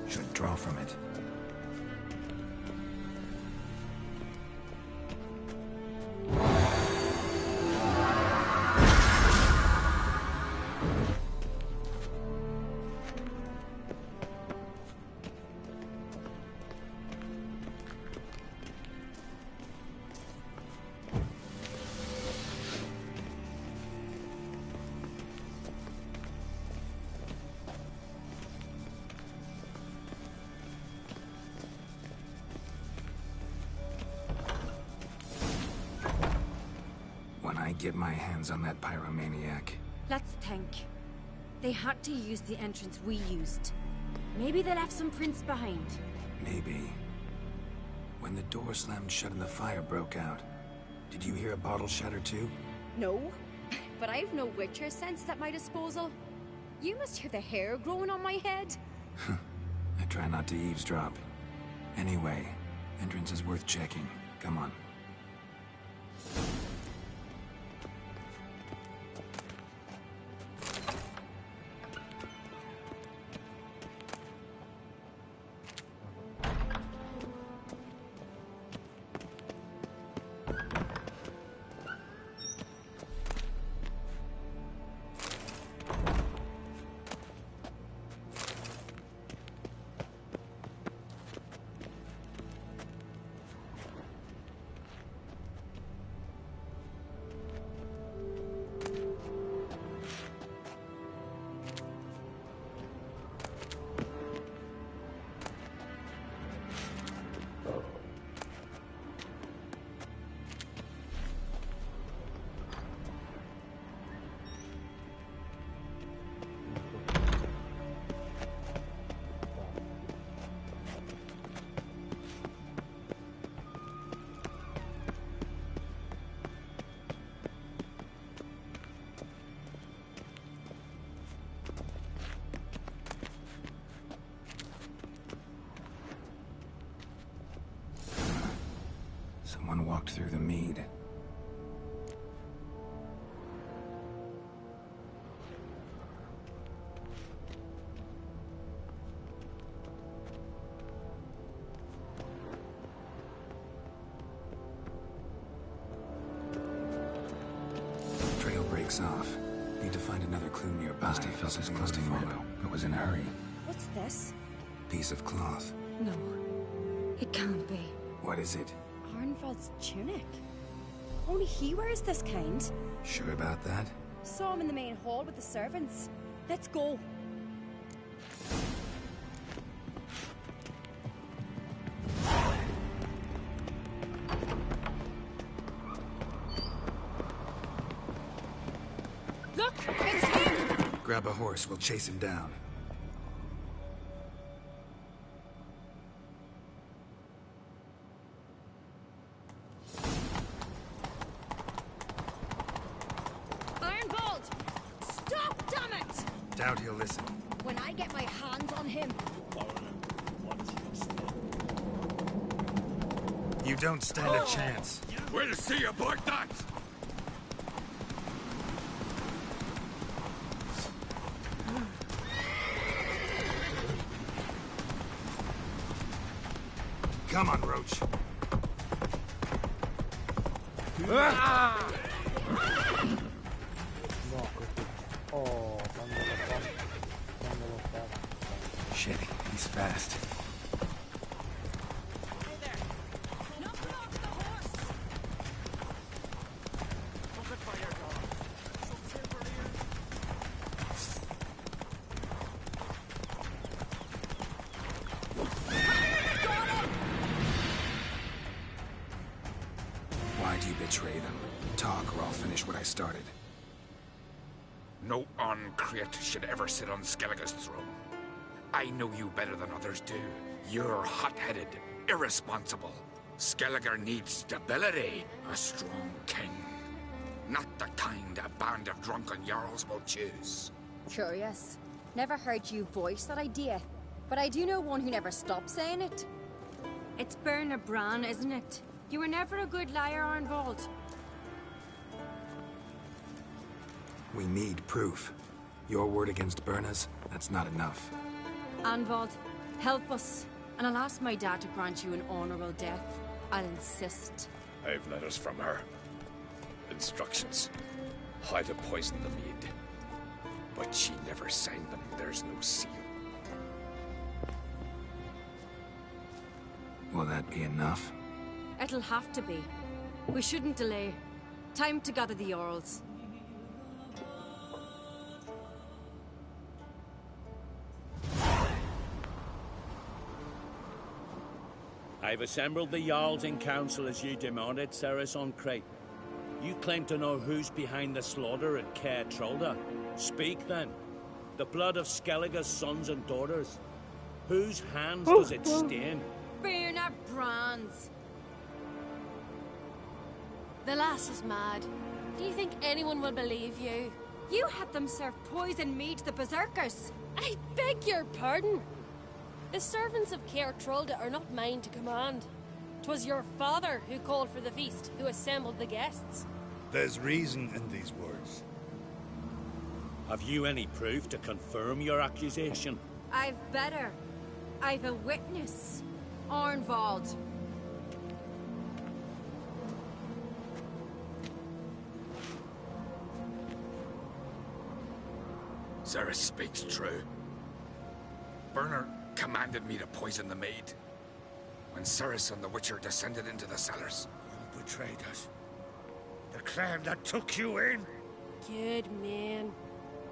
Should draw from it. Get my hands on that pyromaniac. Let's think. They had to use the entrance we used. Maybe they left some prints behind. Maybe. When the door slammed shut and the fire broke out, did you hear a bottle shatter too? No, but I've no Witcher sense at my disposal. You must hear the hair growing on my head. I try not to eavesdrop. Anyway, entrance is worth checking. Come on. Need to find another clue nearby. Must have felt his close to follow, but was in a hurry. What's this? Piece of cloth. No, it can't be. What is it? Arnvald's tunic. Only he wears this kind. Sure about that? Saw him in the main hall with the servants. Let's go. Look! It's him! Grab a horse, we'll chase him down. Arnvald! Stop, damn it! Doubt he'll listen. When I get my hands on him. You don't stand a chance. We'll see about that! Come on, Roach. No, così. Oh, quando lo fa. Shit, he's fast. Why do you betray them? Talk, or I'll finish what I started. No Ancrete should ever sit on Skellige's throne. I know you better than others do. You're hot-headed, irresponsible. Skellige needs stability, a strong king. Not the kind a band of drunken jarls will choose. Curious. Never heard you voice that idea. But I do know one who never stops saying it. It's Bernard Bran, isn't it? You were never a good liar, Arnvald. We need proof. Your word against Berna's, that's not enough. Arnvald, help us. And I'll ask my dad to grant you an honorable death. I'll insist. I've letters from her. Instructions. How to poison the mead. But she never signed them. There's no seal. Will that be enough? It'll have to be. We shouldn't delay. Time to gather the Jarls. I've assembled the Jarls in council as you demanded, Cerys Ancrete. You claim to know who's behind the slaughter at Caer Trolda. Speak then. The blood of Skellige's sons and daughters. Whose hands does it stain? Bernard Bran's. The lass is mad. Do you think anyone will believe you? You had them serve poison mead to the berserkers. I beg your pardon. The servants of Caer Trolda are not mine to command. 'Twas your father who called for the feast, who assembled the guests. There's reason in these words. Have you any proof to confirm your accusation? I've better. I've a witness. Arnvald. Cerys speaks true. Bernard commanded me to poison the maid. When Cerys and the Witcher descended into the cellars. You betrayed us. The clan that took you in. Good man.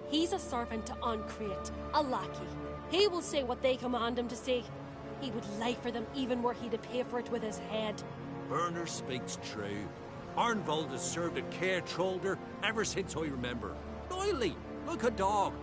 He's a servant to Ancrete, a lackey. He will say what they command him to say. He would lie for them even were he to pay for it with his head. Bernard speaks true. Arnvald has served at Caer Trolda ever since I remember. Doily, look a dog.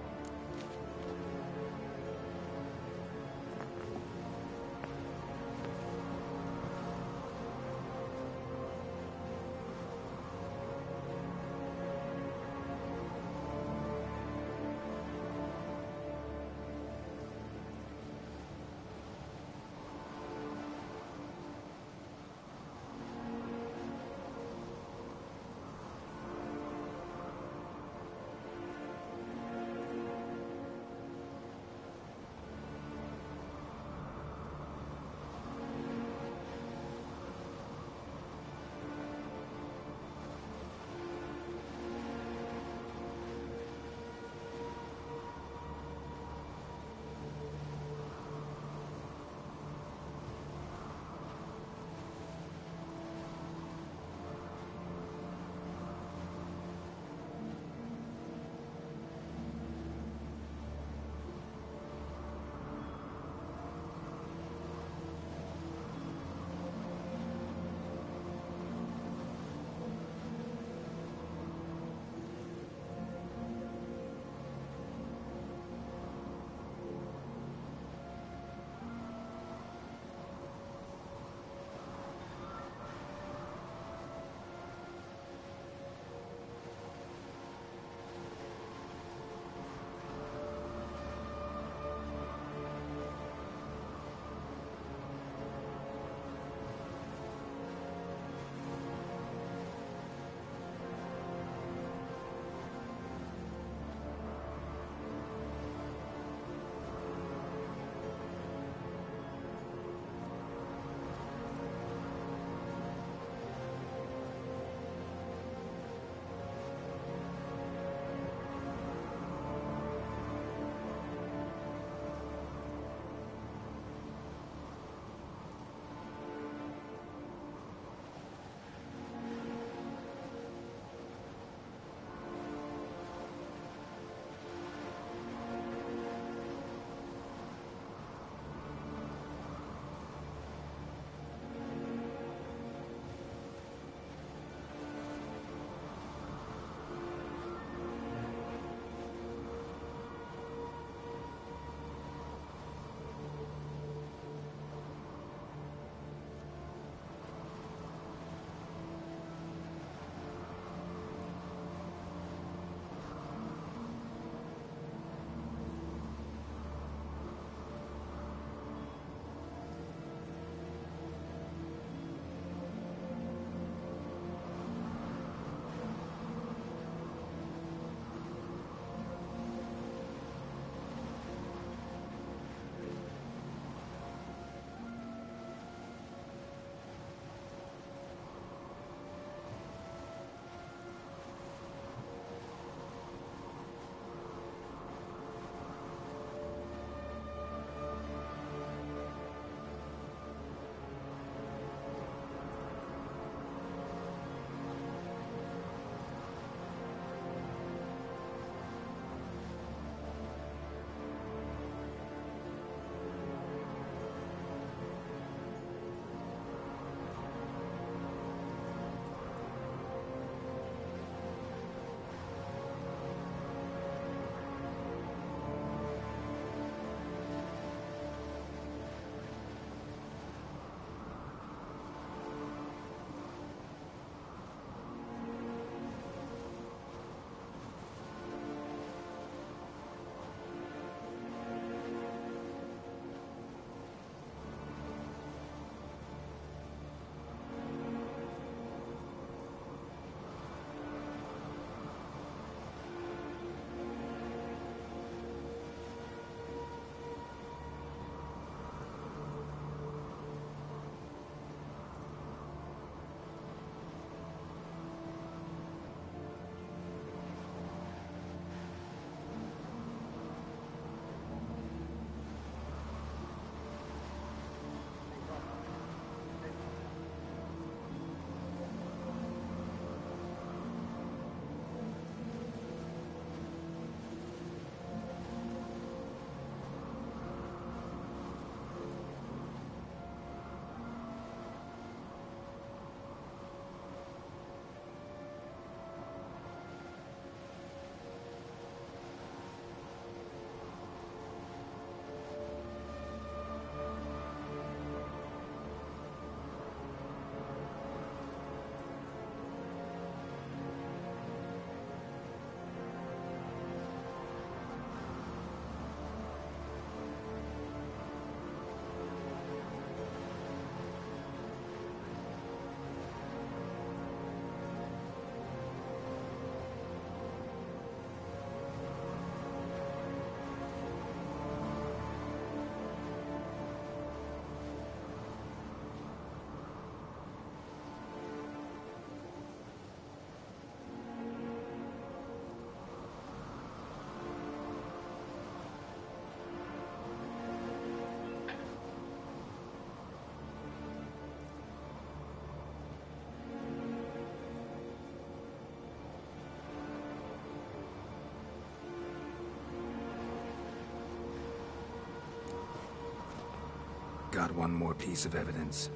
Got one more piece of evidence.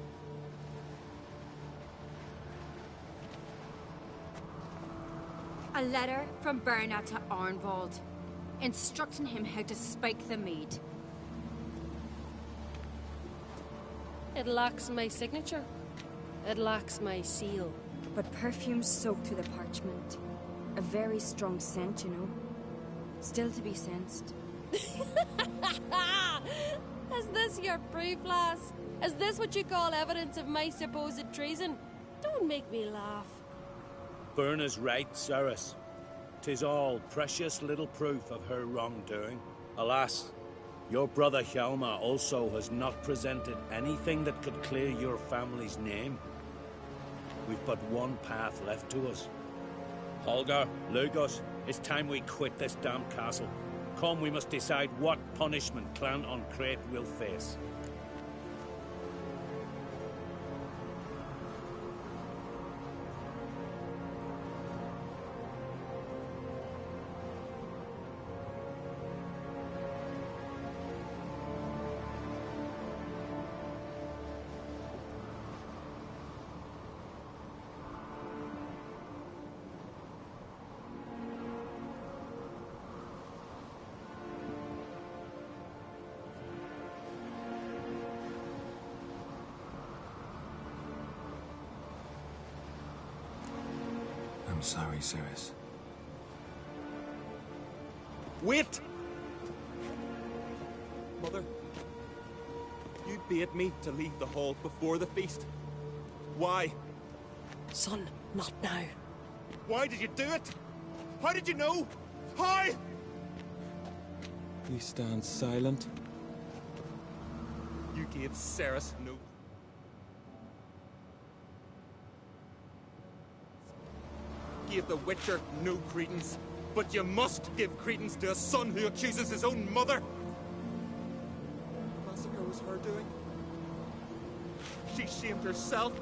A letter from Berna to Arnvald, instructing him how to spike the mead. It lacks my signature. It lacks my seal. But perfume soaked through the parchment. A very strong scent, you know. Still to be sensed. Is this your proof, lass? Is this what you call evidence of my supposed treason? Don't make me laugh. Berna's right, Cerys. 'Tis all precious little proof of her wrongdoing. Alas, your brother Hjalmar also has not presented anything that could clear your family's name. We've but one path left to us. Holger, Lugos, it's time we quit this damn castle. Come, we must decide what punishment Clan on Crete will face. I'm sorry, Cerys. Wait! Mother, you bade me to leave the hall before the feast. Why? Son, not now. Why did you do it? How did you know? How? You stand silent. You gave Cerys no... Gave the Witcher no credence, but you must give credence to a son who accuses his own mother. The massacre was her doing. She shamed herself,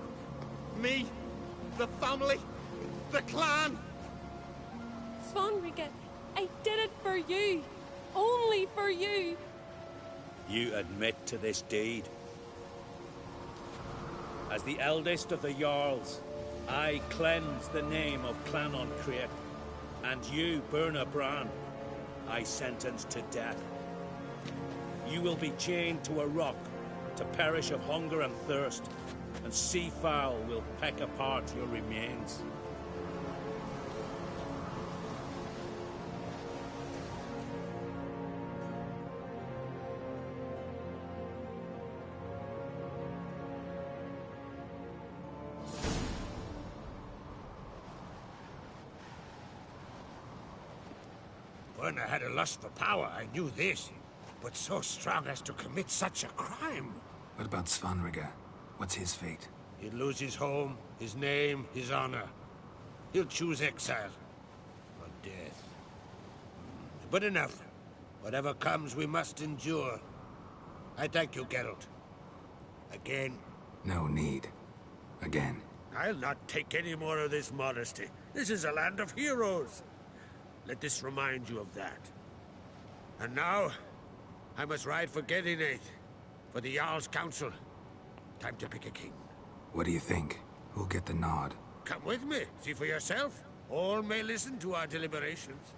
me, the family, the clan. Svanrige, I did it for you. Only for you. You admit to this deed. As the eldest of the Jarls, I cleanse the name of Clan on Crete, and you, Berna Bran, I sentence to death. You will be chained to a rock to perish of hunger and thirst, and sea fowl will peck apart your remains. When I had a lust for power, I knew this. But so strong as to commit such a crime. What about Svanrige? What's his fate? He'll lose his home, his name, his honor. He'll choose exile. Or death. But enough. Whatever comes, we must endure. I thank you, Geralt. Again. No need. Again. I'll not take any more of this modesty. This is a land of heroes. Let this remind you of that. And now, I must ride for Gedinath, for the Jarl's Council. Time to pick a king. What do you think? Who'll get the nod? Come with me, see for yourself. All may listen to our deliberations.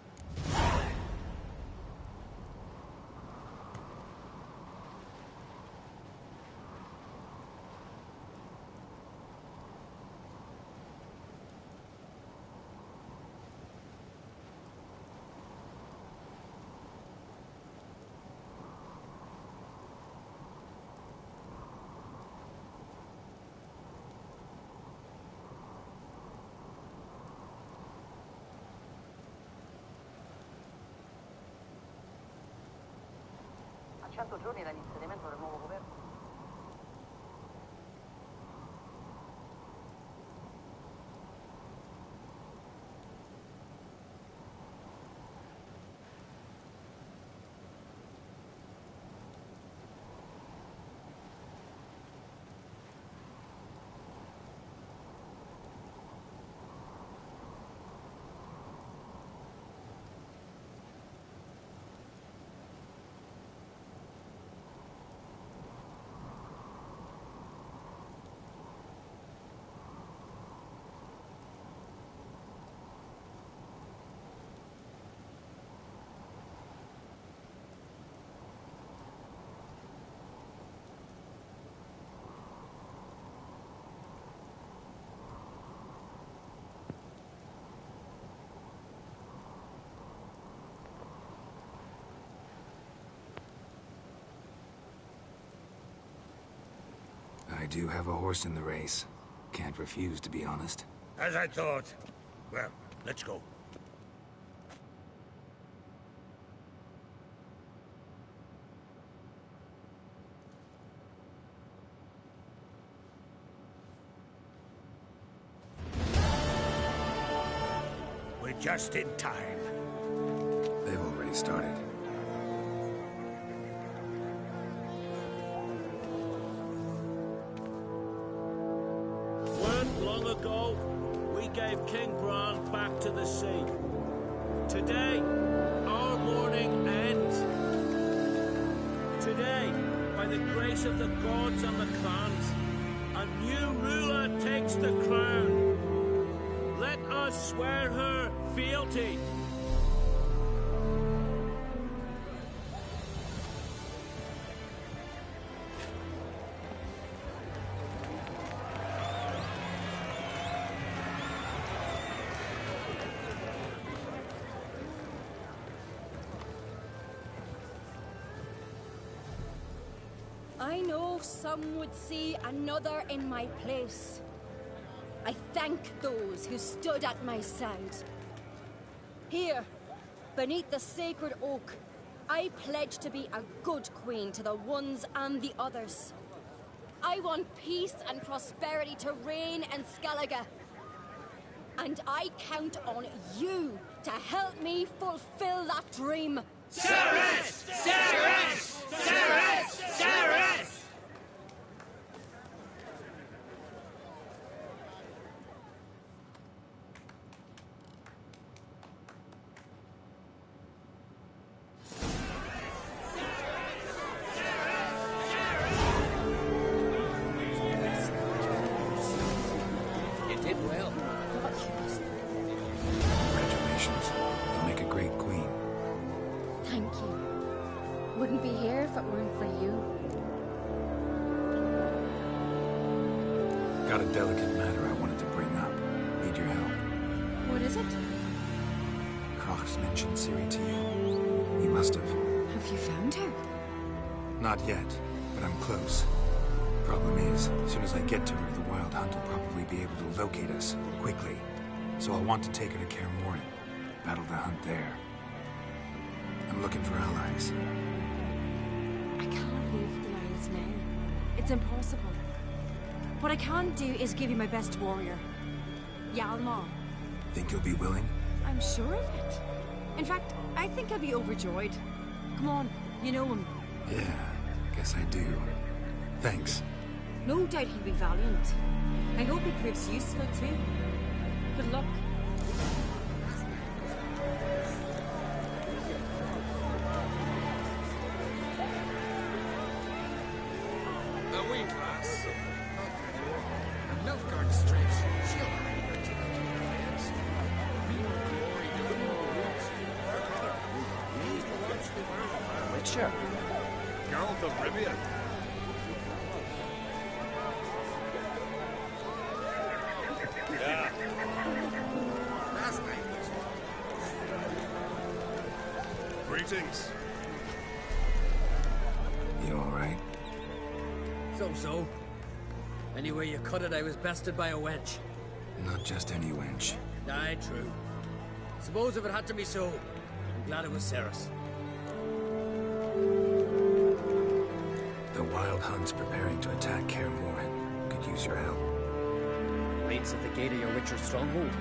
A 100 giorni dall'insediamento del nuovo governo. do have a horse in the race. Can't refuse, to be honest. As I thought. Well, let's go. We're just in time. They've already started. Long ago, we gave King Bran back to the sea. Today, our mourning ends. Today, by the grace of the gods and the clans, a new ruler takes the crown. Let us swear her fealty. I know some would see another in my place. I thank those who stood at my side. Here, beneath the sacred oak, I pledge to be a good queen to the ones and the others. I want peace and prosperity to reign in Skellige. And I count on you to help me fulfill that dream. Cerys! Cerys! Cerys! Cerys! You did well. Congratulations. You'll make a great queen. Thank you. Wouldn't be here if it weren't for you. Got a delicate matter I wanted to bring up. Need your help. What is it? Crach's mentioned Ciri to you. He must have. Have you found her? Not yet, but I'm close. Problem is, as soon as I get to her, the Wild Hunt will probably be able to locate us, quickly. So I'll want to take her to Kaer Morhen. Battle the hunt there. I'm looking for allies. I can't leave the Isles now. It's impossible. What I can do is give you my best warrior, Hjalmar. Think you'll be willing? I'm sure of it. In fact, I think I'll be overjoyed. Come on, you know him. Yeah, guess I do. Thanks. No doubt he'll be valiant. I hope he proves useful too. Good luck. A wee lass. Nilfgaard strikes. She'll hang her to the defense. Glory to the Lord. Witcher. Geralt of Rivia. Yeah. Last night was Greetings. You alright? So. Anyway you cut it, I was bested by a wench. Not just any wench. Aye, true. Suppose if it had to be so, I'm glad it was Cerys. The Wild Hunt's preparing to attack Kaer Morhen. Could use your help. Waits at the gate of your Witcher stronghold.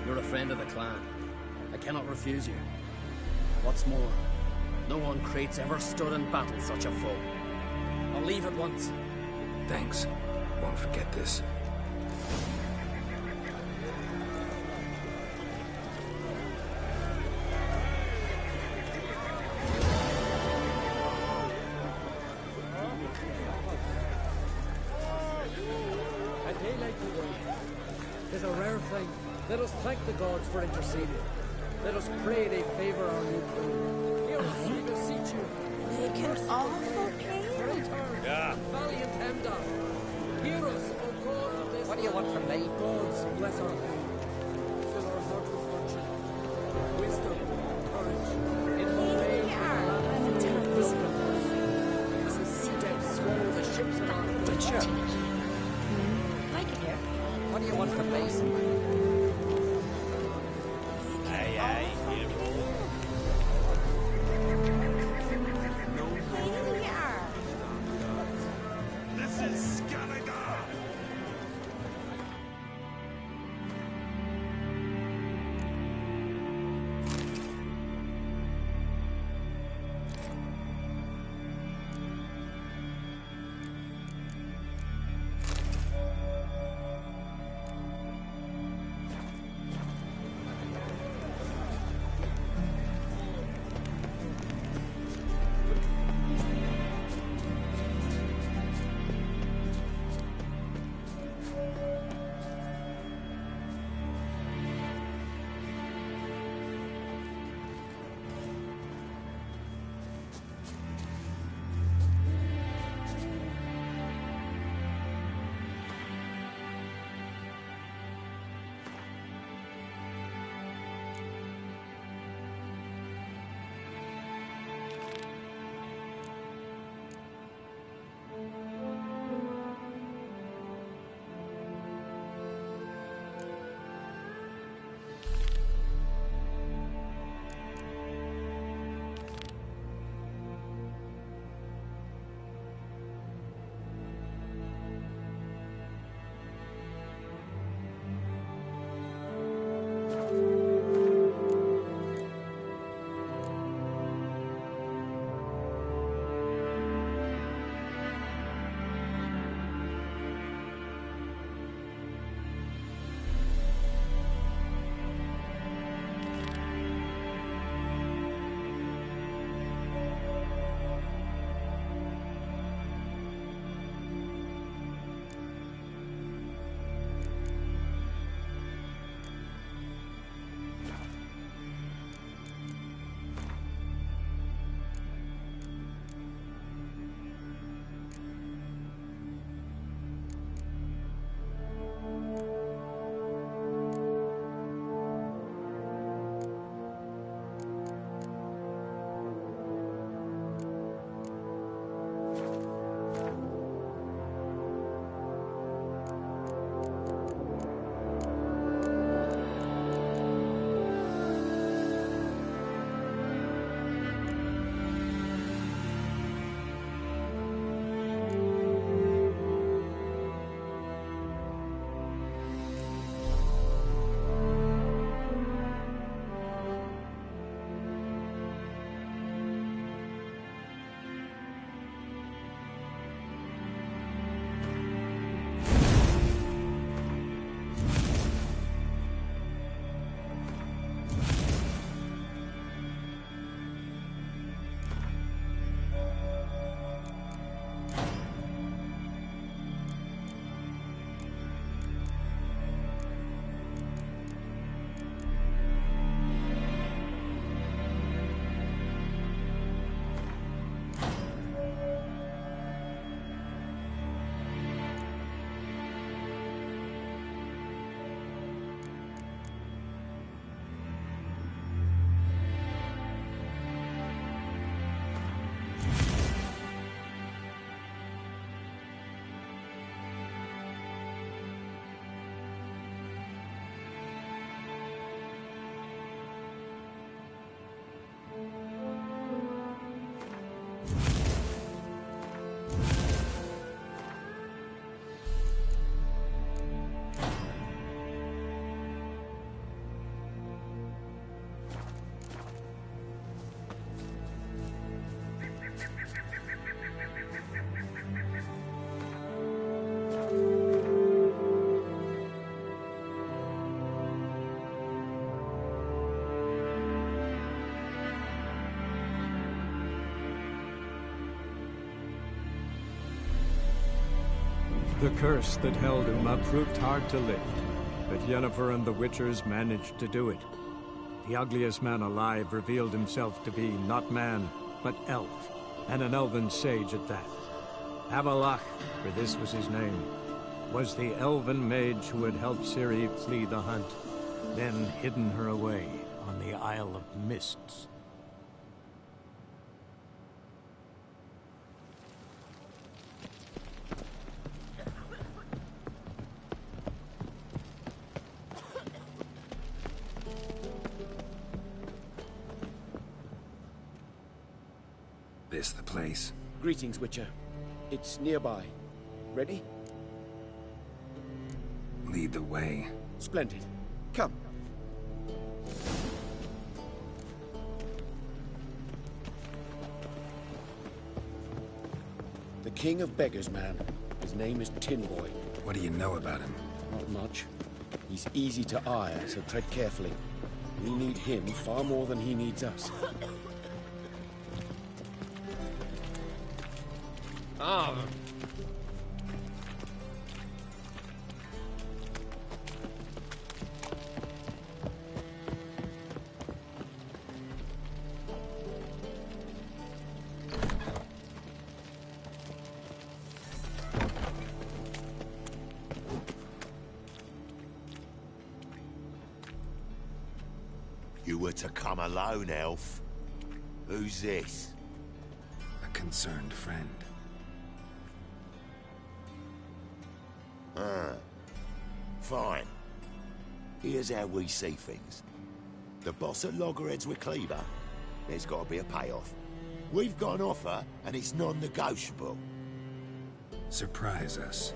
You're a friend of the clan. I cannot refuse you. What's more, no one Crate's ever stood in battle such a foe. I'll leave at once. Thanks. Won't forget this. A day like today is a rare thing. Let us thank the gods for interceding. Let us pray they favor our new queen. Hear us, we beseech you. Make an awful king. Yeah. Valiant Heimdall. Hear us, O God of this. What do you want from me? Gods, bless our home. Fill our heart with virtue, wisdom, courage, in the way of physical. As the sea depths swallow the ships of our Witcher. Aye, aye, here we go. This is Skellige! The curse that held Uma proved hard to lift, but Yennefer and the Witchers managed to do it. The ugliest man alive revealed himself to be not man, but elf, and an elven sage at that. Avallac'h, for this was his name, was the elven mage who had helped Ciri flee the hunt, then hidden her away on the Isle of Mists. This the place? Greetings, Witcher. It's nearby. Ready? Lead the way. Splendid. Come. The King of Beggars, man. His name is Tin Boy. What do you know about him? Not much. He's easy to ire, so tread carefully. We need him far more than he needs us. Ah. You were to come alone, elf. Who's this? A concerned friend. Ah. Fine. Here's how we see things. The boss at Loggerheads with Cleaver, there's got to be a payoff. We've got an offer, and it's non-negotiable. Surprise us.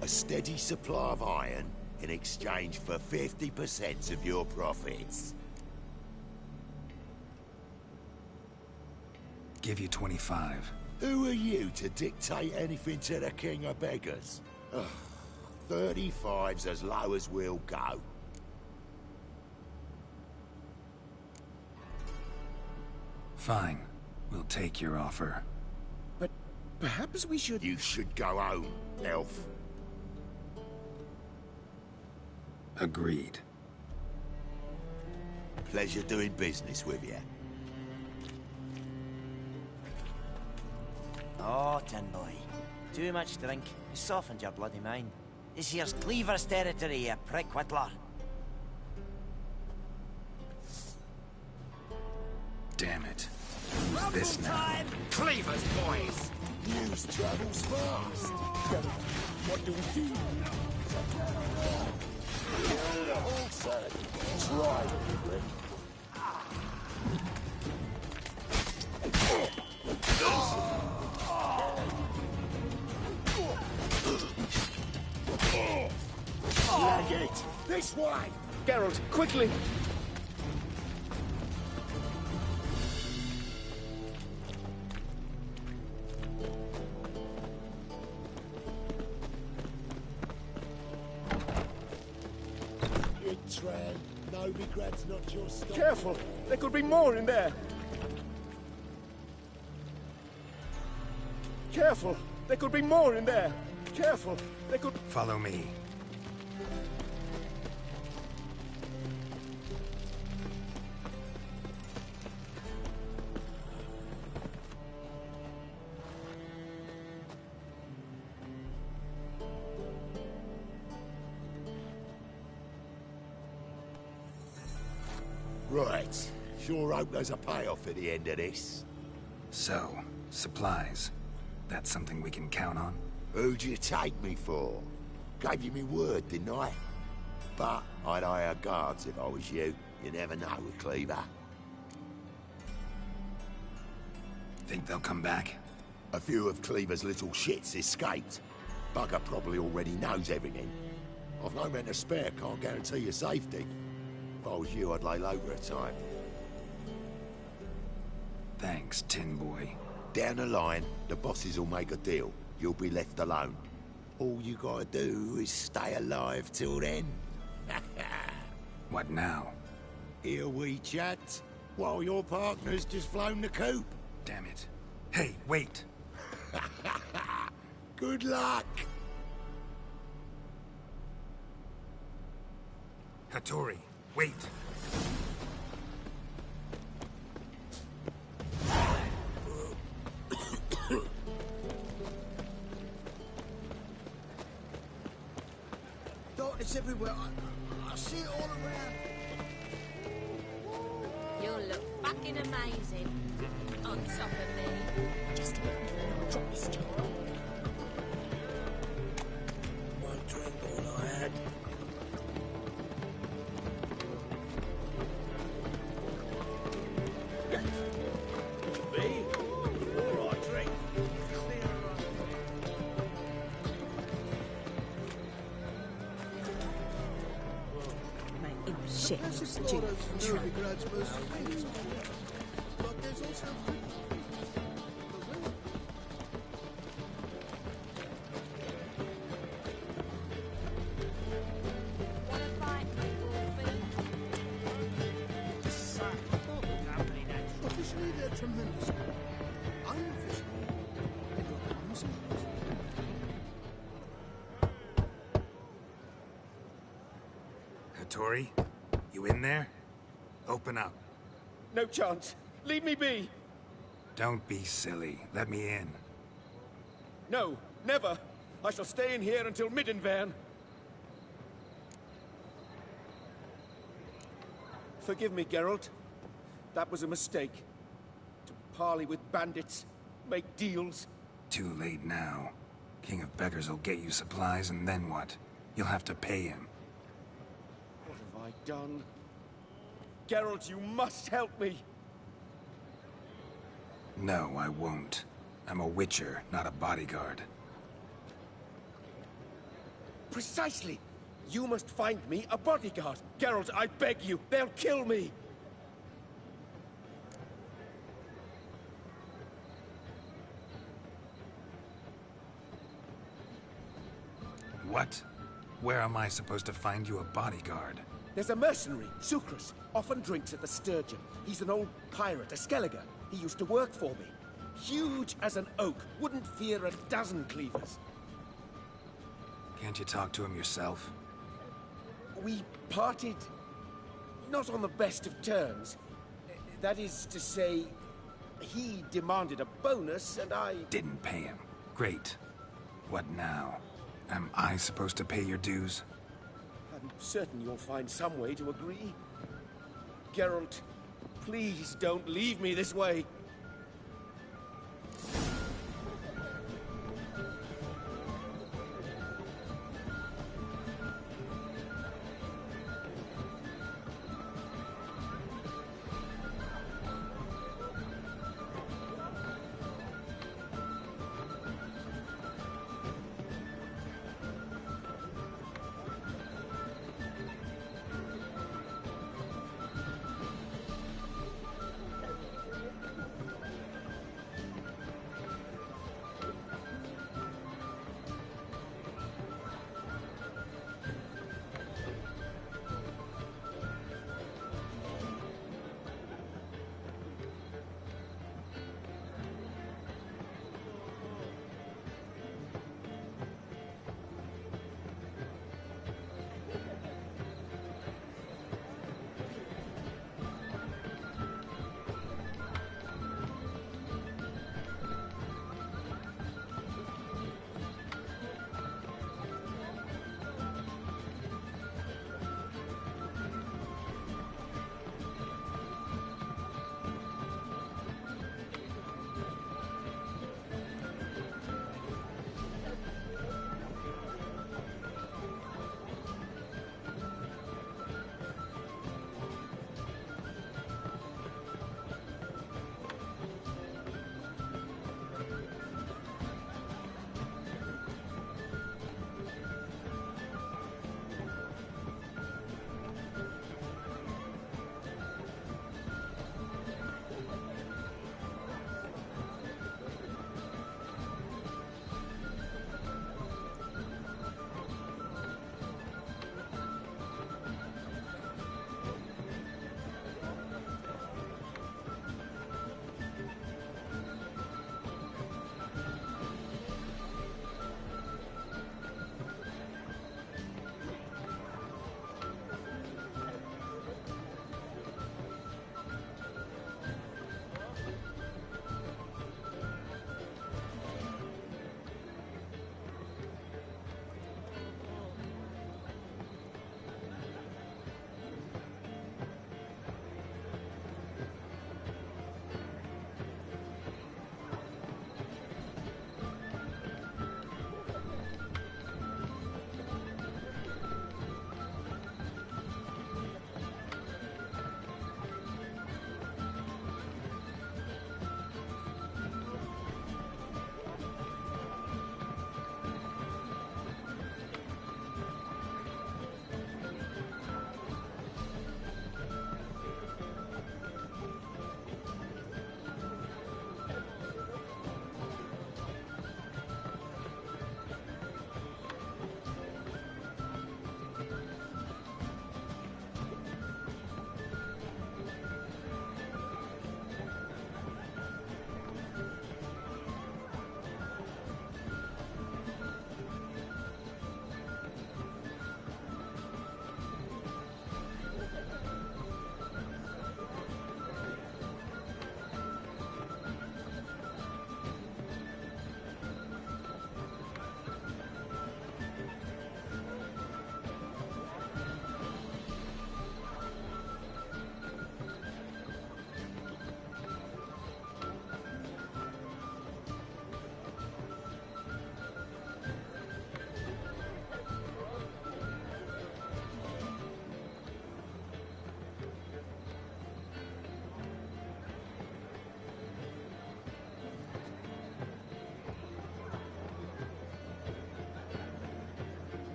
A steady supply of iron in exchange for 50% of your profits. Give you 25. Who are you to dictate anything to the King of Beggars? Ugh, 35's as low as we'll go. Fine. We'll take your offer. But perhaps we should... You should go home, elf. Agreed. Pleasure doing business with you. Oh, Tin Boy. Too much drink. You softened your bloody mind. This here's Cleaver's territory, you prick whittler. Damn it. Who's this now? Cleaver's boys! News travels fast. What do we do? All set. Try it, Lag it! This way! Geralt, quickly! Big Tran, no regrets, not your stop. Careful! There could be more in there! Careful! There could be more in there! Careful! There could... Follow me. Right. Sure hope there's a payoff at the end of this. So, supplies. That's something we can count on? Who'd you take me for? Gave you me word, didn't I? But I'd hire guards if I was you. You never know with Cleaver. Think they'll come back? A few of Cleaver's little shits escaped. Bugger probably already knows everything. I've no men to spare, can't guarantee your safety. If I was you, I'd lay low for a time. Thanks, Tin Boy. Down the line, the bosses will make a deal. You'll be left alone. All you gotta do is stay alive till then. What now? Here we chat, while your partner's just flown the coop. Damn it. Hey, wait! Good luck! Hattori, wait! Darkness everywhere. I see it all around. You'll look fucking amazing on top of me. Just a minute, I'll drop this job. One drink, all I had. Me? ships to and from. Officially, they're tremendous. Unofficially, they look common sense. Hattori, you in there? Open up. No chance. Leave me be. Don't be silly. Let me in. No, never. I shall stay in here until Middenvern. Forgive me, Geralt. That was a mistake. To parley with bandits, make deals. Too late now. King of Beggars will get you supplies, and then what? You'll have to pay him. What have I done? Geralt, you must help me. No, I won't. I'm a witcher, not a bodyguard. Precisely. You must find me a bodyguard. Geralt, I beg you. They'll kill me. What? Where am I supposed to find you a bodyguard? There's a mercenary, Sucrus. Often drinks at the Sturgeon. He's an old pirate, a Skelliger. He used to work for me. Huge as an oak. Wouldn't fear a dozen cleavers. Can't you talk to him yourself? We parted... not on the best of terms. That is to say, he demanded a bonus, and I... Didn't pay him. Great. What now? Am I supposed to pay your dues? I'm certain you'll find some way to agree. Geralt, please don't leave me this way.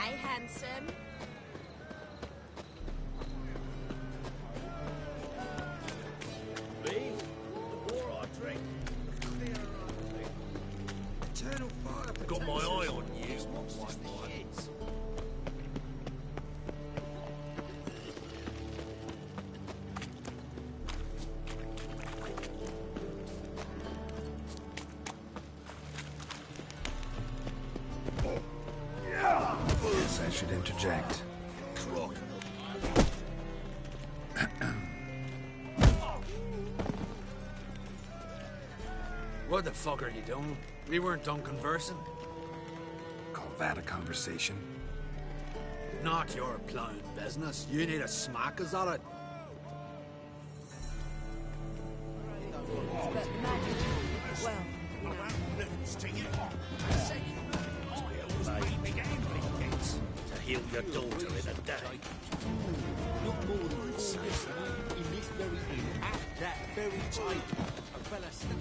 Aye, handsome. Me? The more I drink, the clearer I think. Eternal fire. Got my eye on you. Guess I should interject. What the fuck are you doing? We weren't done conversing. Call that a conversation? Not your plowing business. You need a smack us at it. To heal your daughter in a day. Not more than I'd say, sir. In this very inn, at that very time, a fella said...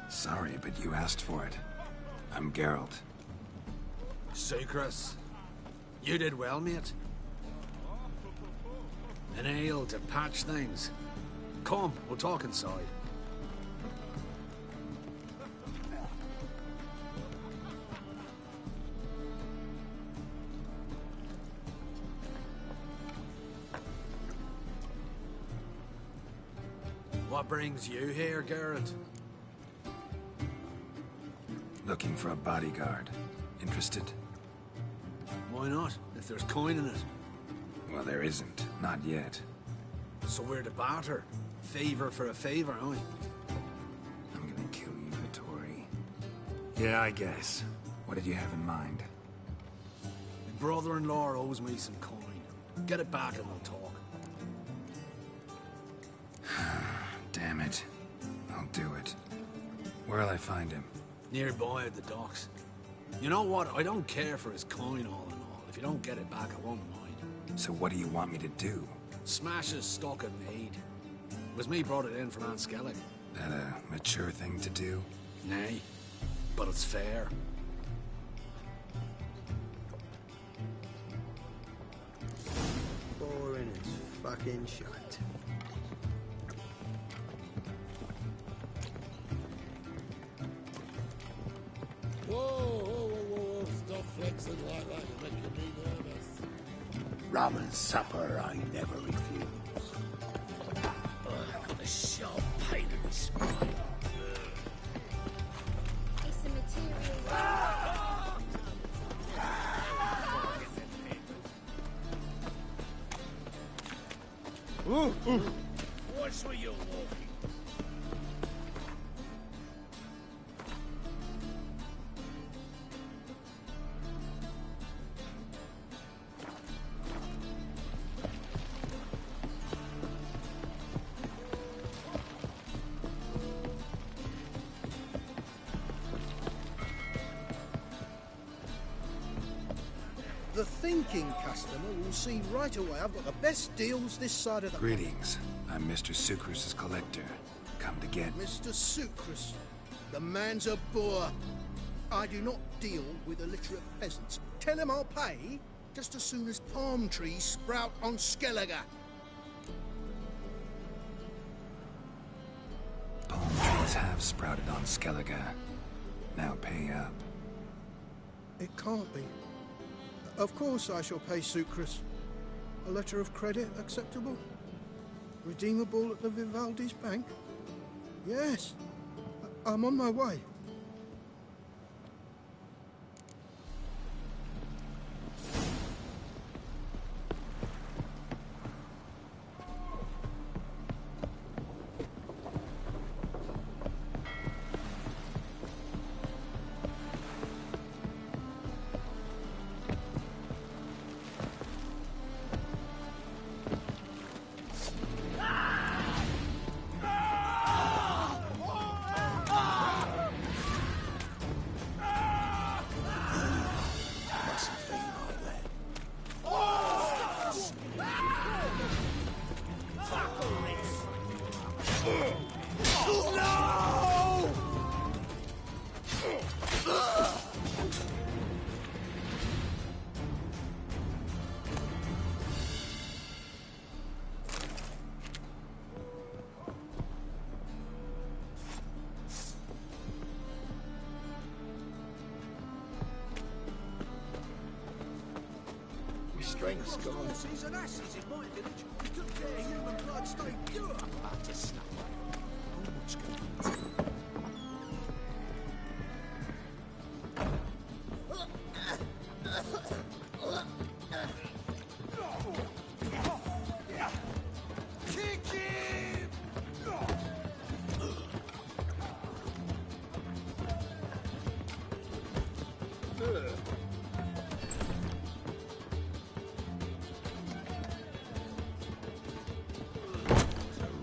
Sorry, but you asked for it. I'm Geralt. Sucrus, you did well, mate. An ale to patch things. Come, we'll talk inside. What brings you here, Geralt? Looking for a bodyguard. Interested? Why not, if there's coin in it? Well, there isn't. Not yet. So we're to barter. Favor for a favor, aren't we? I'm gonna kill you, Vittori. Yeah, I guess. What did you have in mind? My brother-in-law owes me some coin. Get it back and we'll talk. Damn it. I'll do it. Where'll I find him? Nearby at the docks. You know what? I don't care for his coin all in all. If you don't get it back, I won't mind. So what do you want me to do? Smash his stock of mead. It was me brought it in from Aunt Skellig. That a mature thing to do? Nay, but it's fair. Boring as fucking shite. Whoa, stop flexing like that, you're making me nervous. Rum and supper I never refuse. I've got a sharp pain in my spine. It's a material. Watch where you're walking. The thinking customer will see right away I've got the best deals this side of the... Greetings. I'm Mr. Sucrus' collector. Come to get... Mr. Sucrus. The man's a boor. I do not deal with illiterate peasants. Tell him I'll pay just as soon as palm trees sprout on Skellige. Palm trees have sprouted on Skellige. Now pay up. It can't be. Of course I shall pay Sucrus. A letter of credit acceptable? Redeemable at the Vivaldi's bank? Yes. I'm on my way. drink's gone. He's an ass, he's in my village. He took care of human blood, stayed pure. About to snap. How much can you take?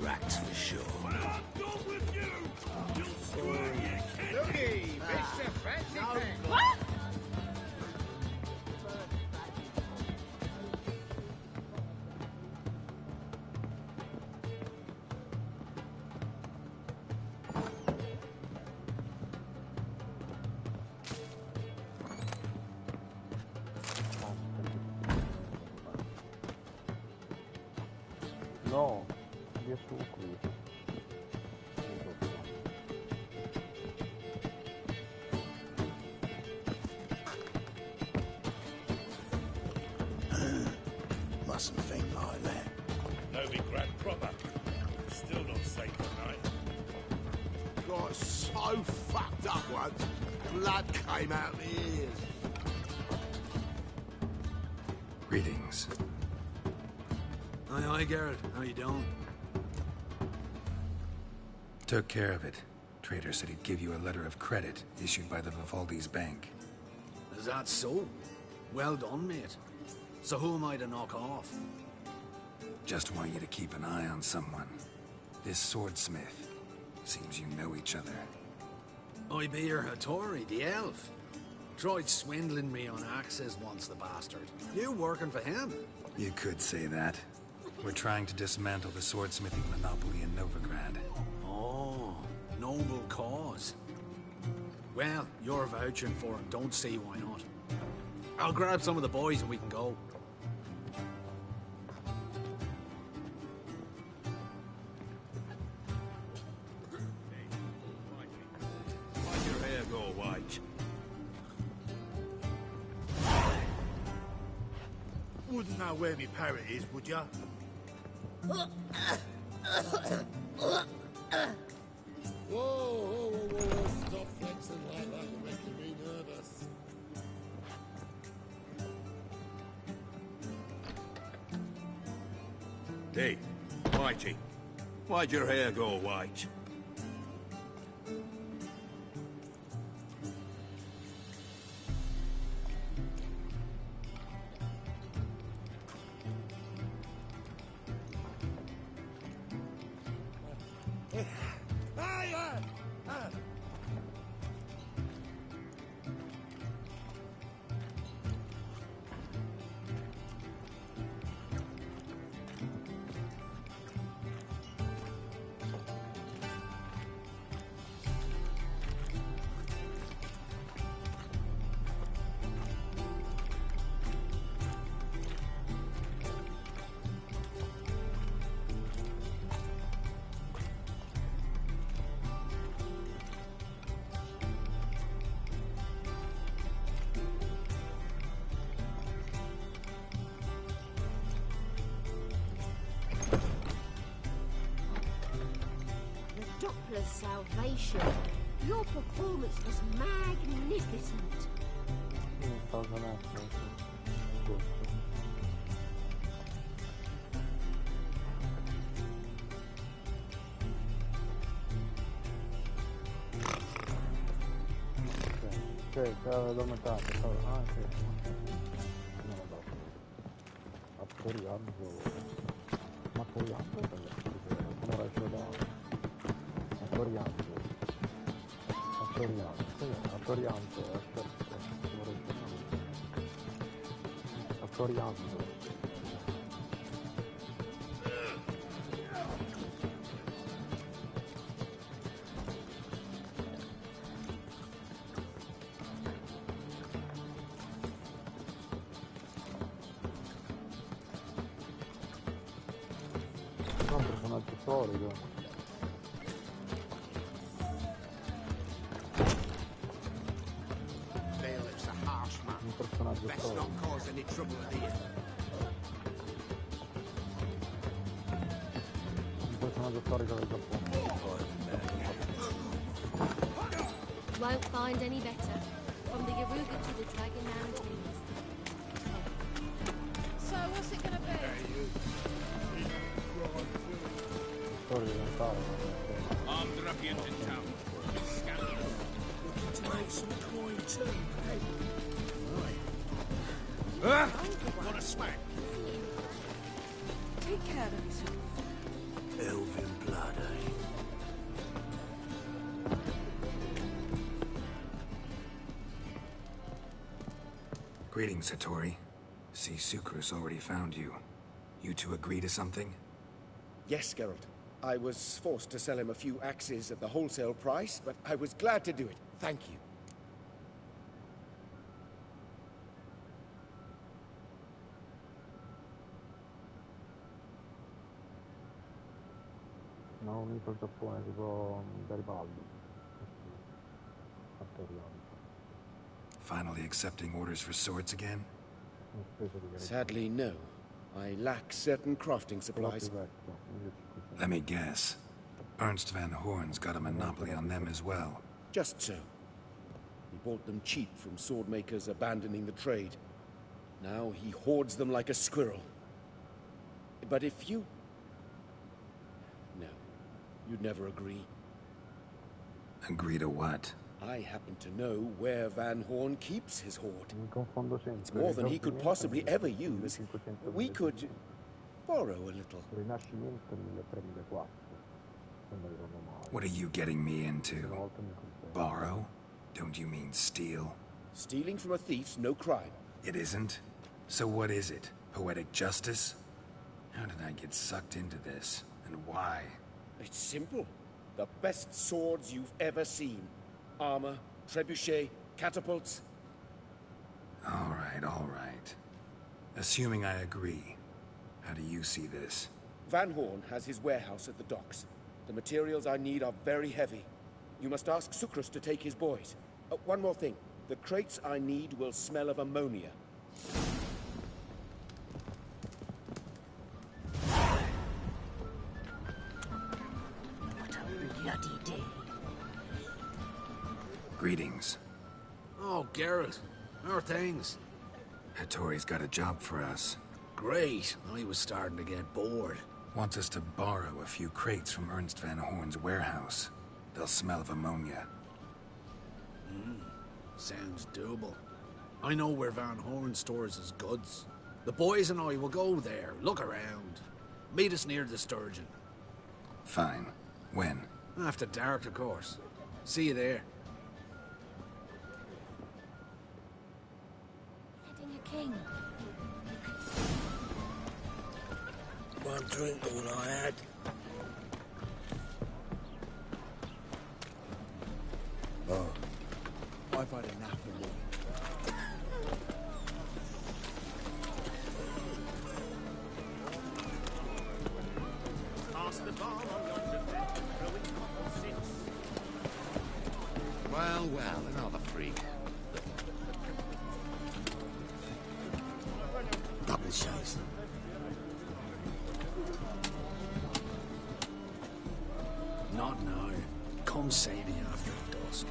Rats for sure. What? No, io su qui. Mustn't think like that. No, be grand proper. Still not safe tonight. Got so fucked up once, blood came out my ears. Greetings. Aye, Geralt. How you doing? Took care of it. Trader said he'd give you a letter of credit issued by the Vivaldi's bank. Is that so? Well done, mate. So who am I to knock off? Just want you to keep an eye on someone. This swordsmith. Seems you know each other. I be your Hattori, the elf. Tried swindling me on axes once, the bastard. You working for him? You could say that. We're trying to dismantle the swordsmithing monopoly in Novigrad. Oh, noble cause. Well, you're vouching for him. Don't see why not. I'll grab some of the boys and we can go. Why'd your hair go white? Wouldn't know where my parrot is, would ya? Whoa, whoa, whoa, whoa, stop flexing like that, you're making me nervous. Hey, Whitey, why'd your hair go white? Doppler's salvation. Your performance was magnificent. Ok, l'ho notato. Ah, sì. No, dopo. Attoriando. Ma attoriando? Come era il giocare? Attoriando. Attoriando. Attoriando. Attoriando. Un personaggio storico. Bailiff's a harsh man. Un personaggio Best storico. not cause any trouble at the inn. storica del Giappone. Won't find any better. From the Yaruga to the Dragon Mountains. So what's it gonna be? Storia orientale. Armed ruffians in town. Looking to make some coin too, hey? What a smack. Take care of yourself. Elven blood, eh? Greetings, Hattori. See, Sukrus already found you. You two agree to something? Yes, Geralt. I was forced to sell him a few axes at the wholesale price, but I was glad to do it. Thank you. Hanno unito il Giappone tipo Garibaldi. Materiali. Finally accepting orders for swords again? Sadly, no. I lack certain crafting supplies. Let me guess. Ernst van Horn's got a monopoly on them as well. Just so. He bought them cheap from sword makers abandoning the trade. Now he hoards them like a squirrel. But if you... No. You'd never agree. Agree to what? I happen to know where Van Horn keeps his hoard. It's more than he could possibly ever use. We could borrow a little. What are you getting me into? Borrow? Don't you mean steal? Stealing from a thief's no crime. It isn't? So what is it? Poetic justice? How did I get sucked into this? And why? It's simple. The best swords you've ever seen. Armor, trebuchet, catapults. All right. Assuming I agree, how do you see this? Van Horn has his warehouse at the docks. The materials I need are very heavy. You must ask Sukrus to take his boys. One more thing. The crates I need will smell of ammonia. What a bloody day. Greetings. Oh, Geralt. How are things? Hattori's got a job for us. Great. I was starting to get bored. Wants us to borrow a few crates from Ernst van Horn's warehouse. They'll smell of ammonia. Sounds doable. I know where Van Horn stores his goods. The boys and I will go there, look around. Meet us near the Sturgeon. Fine. When? After dark, of course. See you there. Heading a king. One drink all I had. Oh, I've had enough of it. Pass the bar on yonder fence, throwing copper since. Well, another freak. Double chase. Not now. Come save me after dusk.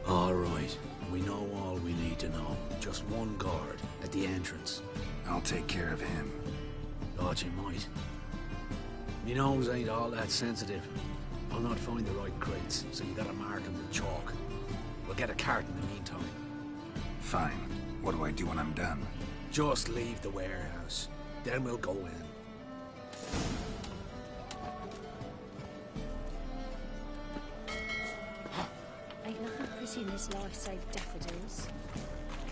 All right. We know all we need to know. Just one guard at the entrance. I'll take care of him. Thought you might. Me nose ain't all that sensitive. I'll not find the right crates, so you gotta mark them with chalk. We'll get a cart in the meantime. Fine. What do I do when I'm done? Just leave the warehouse. Then we'll go in. Ain't nothing pretty in this life save daffodils.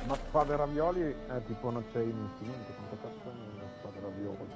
Ma spade e ravioli è tipo non c'è infinito, quanto cazzo è una spada e ravioli?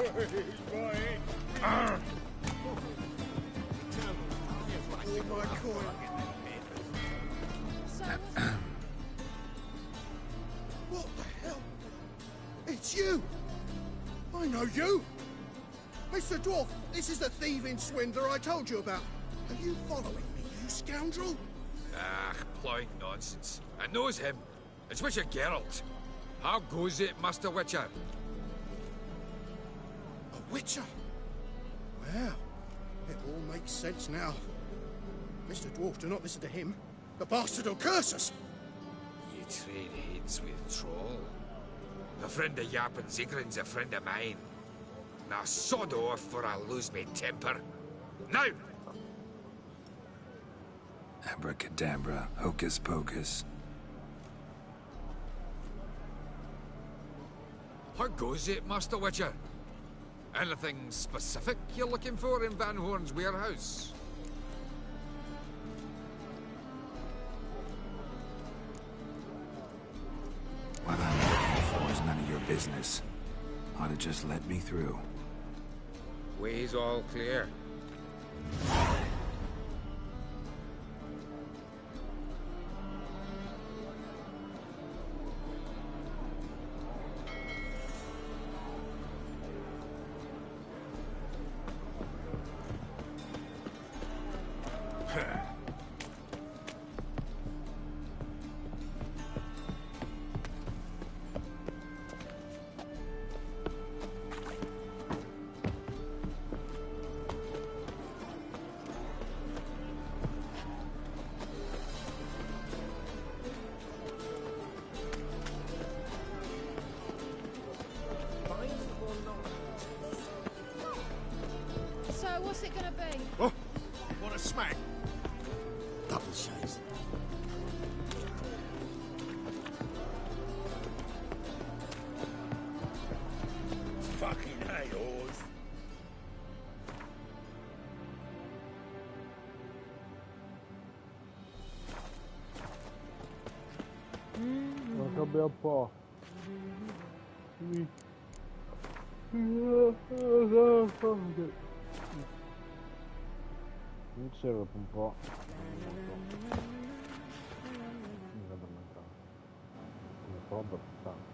Oh, my coin. What the hell? It's you! I know you! Mr. Dwarf, this is the thieving swindler I told you about. Are you following me, you scoundrel? Ah, plowing nonsense. I knows him. It's Witcher Geralt. How goes it, Master Witcher? A witcher? Well, it all makes sense now. Mr. Dwarf, do not listen to him. The bastard will curse us. You trade heads with Troll. A friend of Yap and Zigrin's a friend of mine. Now sod off or I'll lose my temper. Now! Abracadabra, hocus pocus. How goes it, Master Witcher? Anything specific you're looking for in Van Horn's warehouse? What I'm looking for is none of your business. Ought to just let me through. Way's all clear. So, what's it gonna be? Oh, want a smack? Double shows. Fucking hey, Oz. Guarda che bel po'. Mi serve un po'. Mi vedo addormentare. Mi sto addormentando.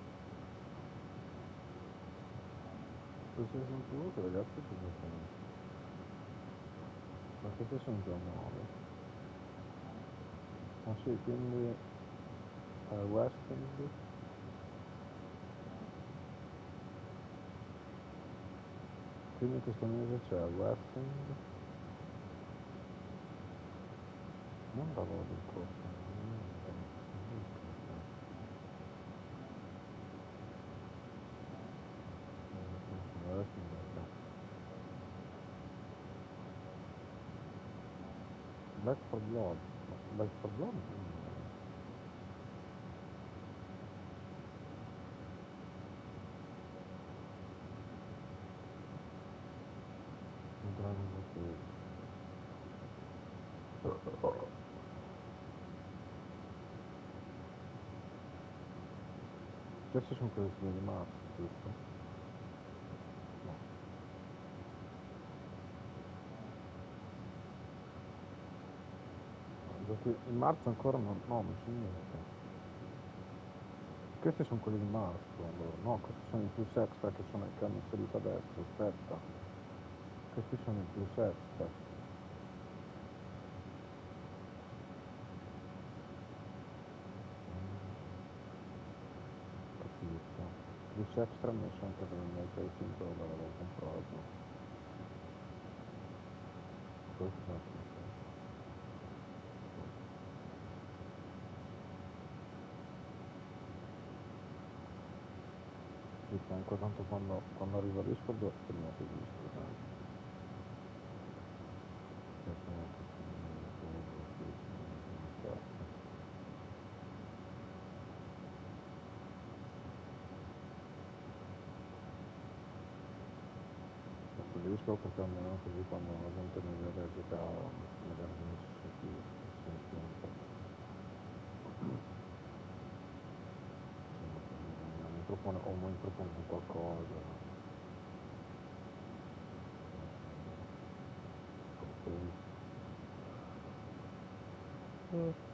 Questi sono tutti ragazzi che sono. Ma questi sono già nuovi. Ah sì, quindi Westing. Quindi questo mese c'è Westing. Non lavoro del corso. Back for Blood. Back for Blood? Questi sono quelli di marzo, giusto? No. Perché in marzo ancora non c'è niente. Questi sono quelli di marzo, allora. No, questi sono i plus extra che hanno inserito adesso, aspetta. Questi sono i plus extra. Plus extra messo anche per il mese di 5 euro l'avevo comprato. Questo è di fianco, tanto quando arrivo a disco prima si disco. Preferisco perché almeno così quando la gente mi vede a giocare magari mi senti un po'. Mi propone qualcosa. Yes.